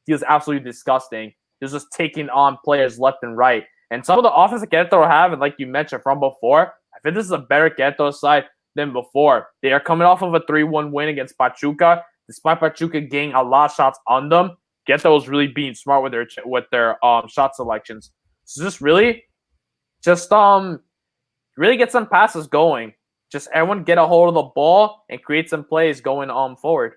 he was absolutely disgusting. He was just taking on players left and right. And some of the offense that Querétaro have, and like you mentioned from before, I think this is a better Querétaro side than before. They are coming off of a 3-1 win against Pachuca. Despite Pachuca getting a lot of shots on them, Querétaro was really being smart with their shot selections. So just really get some passes going. Just everyone get a hold of the ball and create some plays going forward.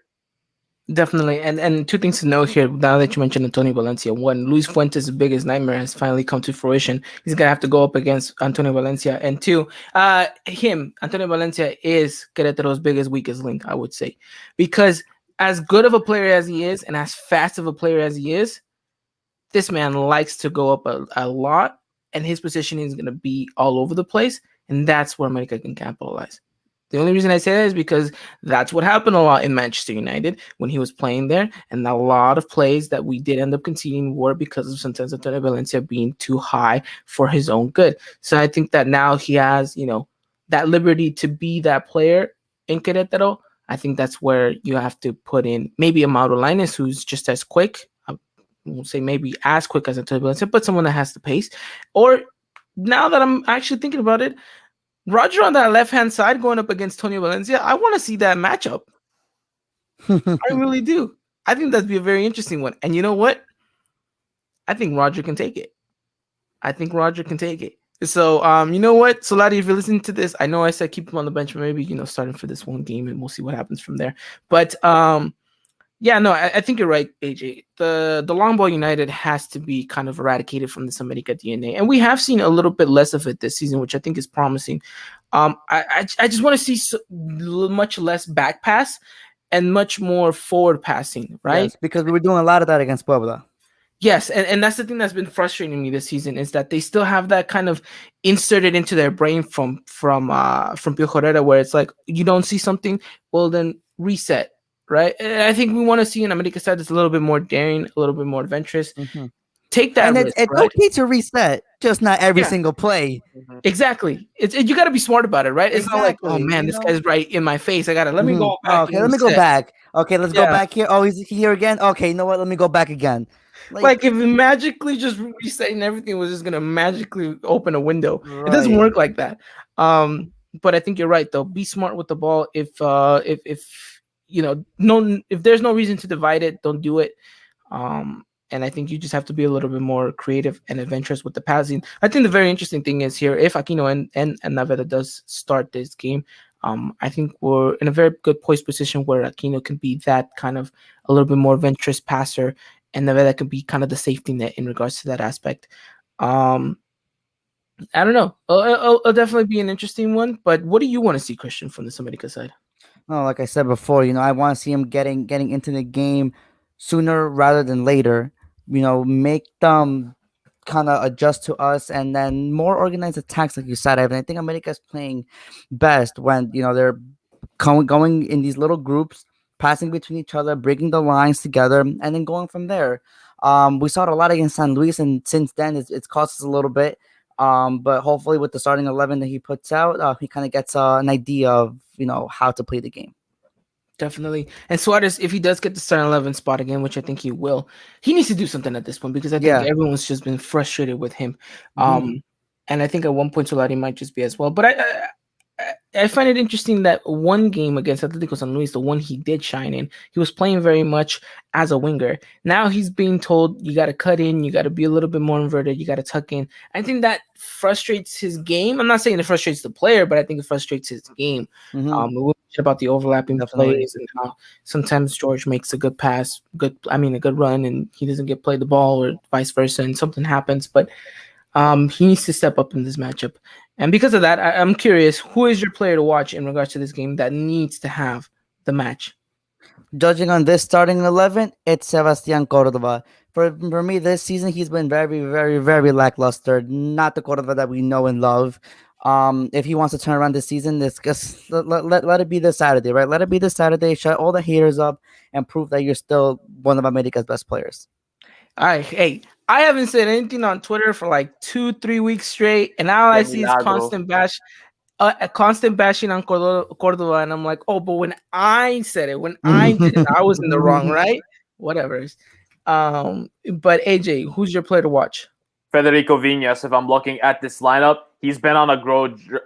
Definitely. And two things to note here, now that you mentioned Antonio Valencia. One, Luis Fuentes' biggest nightmare has finally come to fruition. He's going to have to go up against Antonio Valencia. And two, Antonio Valencia is Querétaro's biggest, weakest link, I would say. Because as good of a player as he is and as fast of a player as he is, this man likes to go up a lot, and his positioning is going to be all over the place. And that's where America can capitalize. The only reason I say that is because that's what happened a lot in Manchester United when he was playing there. And a lot of plays that we did end up conceding were because of sometimes Antonio Valencia being too high for his own good. So I think that now he has, that liberty to be that player in Querétaro. I think that's where you have to put in maybe a Mauro Lainez who's just as quick. I won't say maybe as quick as Antonio Valencia, but someone that has the pace. Or now that I'm actually thinking about it, Roger on that left-hand side going up against Antonio Valencia, I want to see that matchup. I really do. I think that'd be a very interesting one. And you know what? I think Roger can take it. So, you know what, Solari, if you're listening to this, I know I said keep him on the bench, but maybe, starting for this one game, and we'll see what happens from there. But, I think you're right, AJ. The long ball United has to be kind of eradicated from this America DNA, and we have seen a little bit less of it this season, which I think is promising. I just want to see much less back pass and much more forward passing, right? Yes, because we were doing a lot of that against Puebla. Yes, and that's the thing that's been frustrating me this season is that they still have that kind of inserted into their brain from Pio Herrera, where it's like you don't see something, well then reset, right? And I think we want to see an America side that's a little bit more daring, a little bit more adventurous. Mm-hmm. Take that And risk, it's right? okay to reset, just not every Yeah. single play. Exactly. You got to be smart about it, right? It's not like, oh Exactly, man, you this know? guy's right in my face. I gotta let me Mhm. go back. Okay, and let me go reset. back. Okay, let's go Yeah. back here. Oh, he's here again. Okay, you know what? Let me go back again. Like if it magically just resetting everything was just gonna magically open a window. It doesn't right. work like that. But I think you're right though. Be smart with the ball. If you know no if there's no reason to divide it, don't do it. And I think you just have to be a little bit more creative and adventurous with the passing. I think the very interesting thing is here if Aquino and Naveda does start this game, I think we're in a very good poised position where Aquino can be that kind of a little bit more adventurous passer, and Naveda can be kind of the safety net in regards to that aspect. I don't know. It'll definitely be an interesting one. But what do you want to see, Christian, from the America side? No, like I said before, I want to see him getting into the game sooner rather than later. Make them kind of adjust to us, and then more organized attacks, like you said, Evan. I think America's playing best when they're going in these little groups, passing between each other, breaking the lines together, and then going from there. We saw it a lot against San Luis, and since then it's cost us a little bit. But hopefully with the starting 11 that he puts out, he kind of gets an idea of how to play the game. Definitely. And Suarez, if he does get the starting 11 spot again, which I think he will, he needs to do something at this point because I think everyone's just been frustrated with him. And I think at one point Solari might just be as well. But I find it interesting that one game against Atletico San Luis, the one he did shine in, he was playing very much as a winger. Now he's being told you got to cut in, you got to be a little bit more inverted, you got to tuck in. I think that frustrates his game. I'm not saying it frustrates the player, but I think it frustrates his game. We mentioned about the overlapping plays and how sometimes George makes a good pass, a good run, and he doesn't get played the ball or vice versa, and something happens. But he needs to step up in this matchup. And because of that, I'm curious, who is your player to watch in regards to this game that needs to have the match? Judging on this starting 11, it's Sebastian Cordova. For me, this season, he's been very, very, very lackluster. Not the Cordova that we know and love. If he wants to turn around this season, let it be this Saturday, right? Let it be this Saturday. Shut all the haters up and prove that you're still one of America's best players. All right. Hey, I haven't said anything on Twitter for like 2-3 weeks straight, and all I see is constant bashing on Cordova, and I'm like, oh, but when I said it, when I did it, I was in the wrong, right? Whatever. But AJ, who's your player to watch? Federico Viñas. If I'm looking at this lineup, he's been on a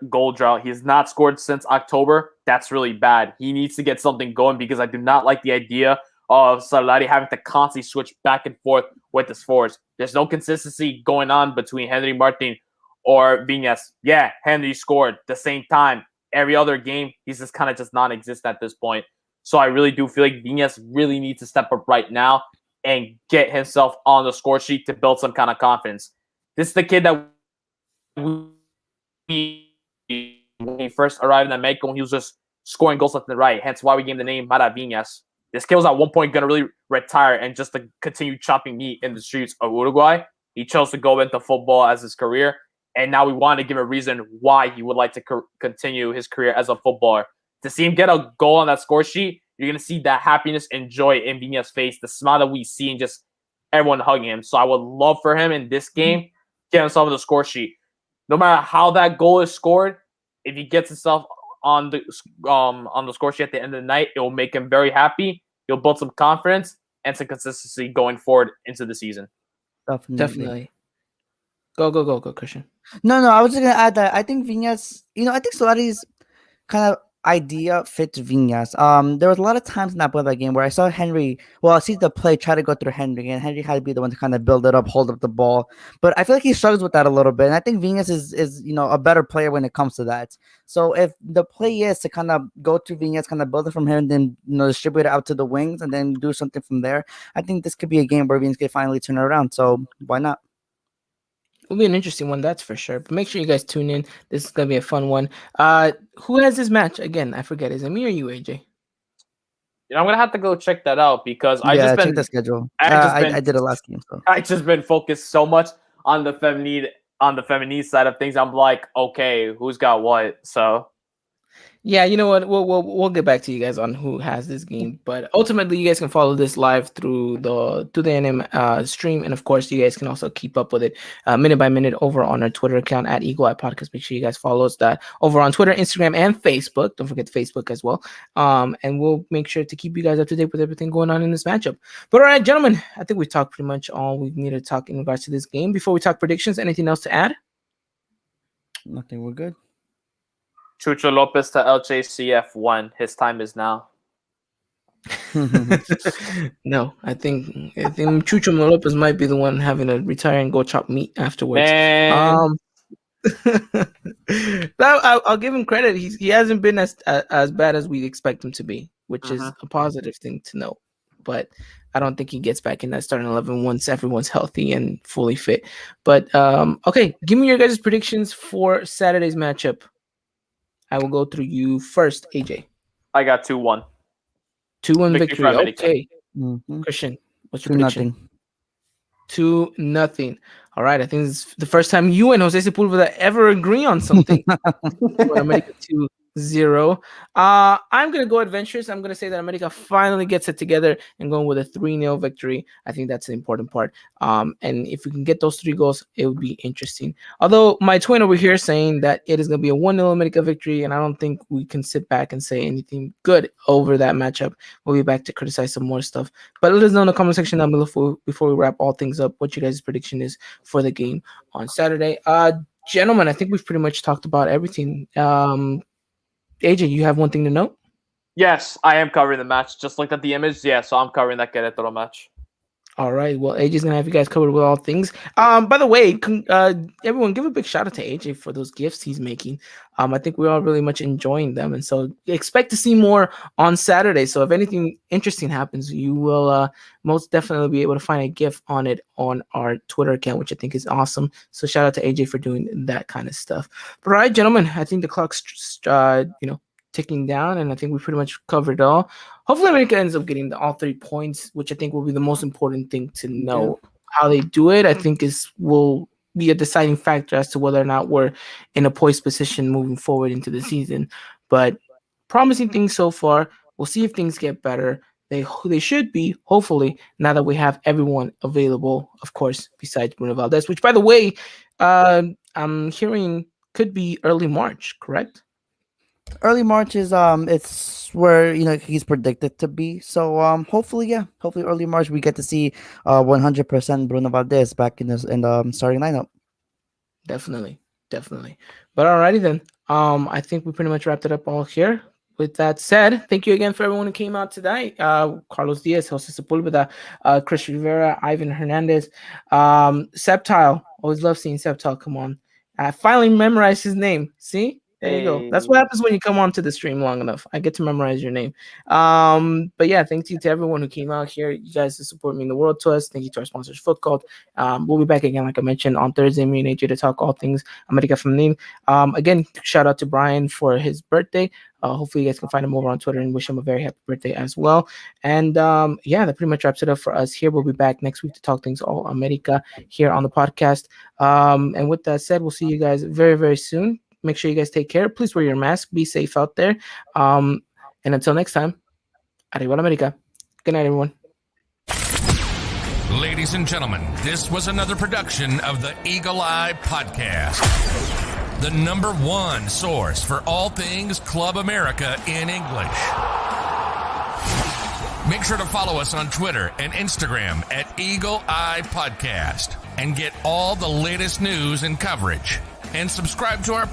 goal drought. He's not scored since October. That's really bad. He needs to get something going because I do not like the idea of Solari having to constantly switch back and forth with his forwards. There's no consistency going on between Henry Martin or Viñas. Yeah, Henry scored the same time. Every other game, he's just kind of just non-existent at this point. So I really do feel like Viñas really needs to step up right now and get himself on the score sheet to build some kind of confidence. This is the kid that when he first arrived in America, when he was just scoring goals left and right. Hence why we gave him the name Maraviñas. This kid was at one point going to really retire and just to continue chopping meat in the streets of Uruguay. He chose to go into football as his career, and now we want to give a reason why he would like to continue his career as a footballer. To see him get a goal on that score sheet, you're going to see that happiness and joy in Viñas' face, the smile that we see and just everyone hugging him. So I would love for him in this game, get himself on the score sheet. No matter how that goal is scored, if he gets himself on the score sheet at the end of the night, it will make him very happy. He'll build some confidence and some consistency going forward into the season. Definitely. Go, Christian. No, I was just gonna add that I think Viñas, I think Solari's kind of idea fits Viñas. There was a lot of times in that Puebla game where I saw Henry. Well, I see the play try to go through Henry, and Henry had to be the one to kind of build it up, hold up the ball. But I feel like he struggles with that a little bit, and I think Viñas is a better player when it comes to that. So if the play is to kind of go through Viñas, kind of build it from him, and then distribute it out to the wings, and then do something from there, I think this could be a game where Viñas could finally turn it around. So why not? It'll be an interesting one, that's for sure. But make sure you guys tune in. This is gonna be a fun one. Who has this match again? I forget. Is it me or you, AJ? I'm gonna have to go check that out because check the schedule. I did it last game, so I just been focused so much on the feminine side of things. I'm like, okay, who's got what? So Yeah, you know what? We'll get back to you guys on who has this game, but ultimately, you guys can follow this live through the NM stream, and of course, you guys can also keep up with it minute by minute over on our Twitter account at Eagle Eye Podcast. Make sure you guys follow us that over on Twitter, Instagram, and Facebook. Don't forget Facebook as well. And we'll make sure to keep you guys up to date with everything going on in this matchup. But all right, gentlemen, I think we've talked pretty much all we need to talk in regards to this game. Before we talk predictions, anything else to add? Nothing. We're good. Chucho Lopez to LJCF1. His time is now. No, I think Chucho Lopez might be the one having to retire and go chop meat afterwards. Man. I'll give him credit. He hasn't been as bad as we expect him to be, which is a positive thing to note. But I don't think he gets back in that starting 11 once everyone's healthy and fully fit. But okay, give me your guys' predictions for Saturday's matchup. I will go through you first, AJ. I got 2-1. 2-1 victory. Okay. Mm-hmm. Christian, what's your prediction? 2-0. 2-0. All right. I think this is the first time you and Jose Sepulveda ever agree on something. America 2-0. I'm going to go adventurous. I'm going to say that America finally gets it together and going with a 3-0 victory. I think that's the important part. And if we can get those 3 goals, it would be interesting. Although my twin over here saying that it is going to be a 1-0 America victory, and I don't think we can sit back and say anything good over that matchup. We'll be back to criticize some more stuff. But let us know in the comment section down below before we wrap all things up what you guys' prediction is for the game on Saturday. Gentlemen, I think we've pretty much talked about everything. AJ, you have one thing to note? Yes, I am covering the match. Just looked at the image. Yeah, so I'm covering that Queretaro match. All right. Well, AJ's going to have you guys covered with all things. By the way, everyone, give a big shout out to AJ for those gifts he's making. I think we're all really much enjoying them. And so expect to see more on Saturday. So if anything interesting happens, you will most definitely be able to find a gift on it on our Twitter account, which I think is awesome. So shout out to AJ for doing that kind of stuff. But all right, gentlemen, I think the clock's, ticking down, and I think we pretty much covered it all. Hopefully America ends up getting all 3 points, which I think will be the most important thing to know. How they do it, I think will be a deciding factor as to whether or not we're in a poised position moving forward into the season. But promising things so far. We'll see if things get better. They should be, hopefully, now that we have everyone available, of course, besides Bruno Valdez, which, by the way, I'm hearing could be early March, correct? Early March is it's where he's predicted to be. So hopefully early March we get to see 100% Bruno Valdez back in the starting lineup. Definitely. But alrighty then. I think we pretty much wrapped it up all here. With that said, thank you again for everyone who came out tonight. Carlos Diaz, Jose Sepulveda, Chris Rivera, Ivan Hernandez, Septile. Always love seeing Septile come on. I finally memorized his name. See? There you go. That's what happens when you come on to the stream long enough. I get to memorize your name. But yeah, thank you to everyone who came out here. You guys support mean the world to us. Thank you to our sponsors, Foot Cult. We'll be back again, like I mentioned, on Thursday, me and AJ to talk all things America Femenil. Again, shout out to Brian for his birthday. Hopefully you guys can find him over on Twitter and wish him a very happy birthday as well. And yeah, that pretty much wraps it up for us here. We'll be back next week to talk things all America here on the podcast. And with that said, we'll see you guys very, very soon. Make sure you guys take care. Please wear your mask. Be safe out there. And until next time, Arriba la America. Good night, everyone. Ladies and gentlemen, this was another production of the Eagle Eye Podcast, the #1 source for all things Club America in English. Make sure to follow us on Twitter and Instagram at Eagle Eye Podcast and get all the latest news and coverage. And subscribe to our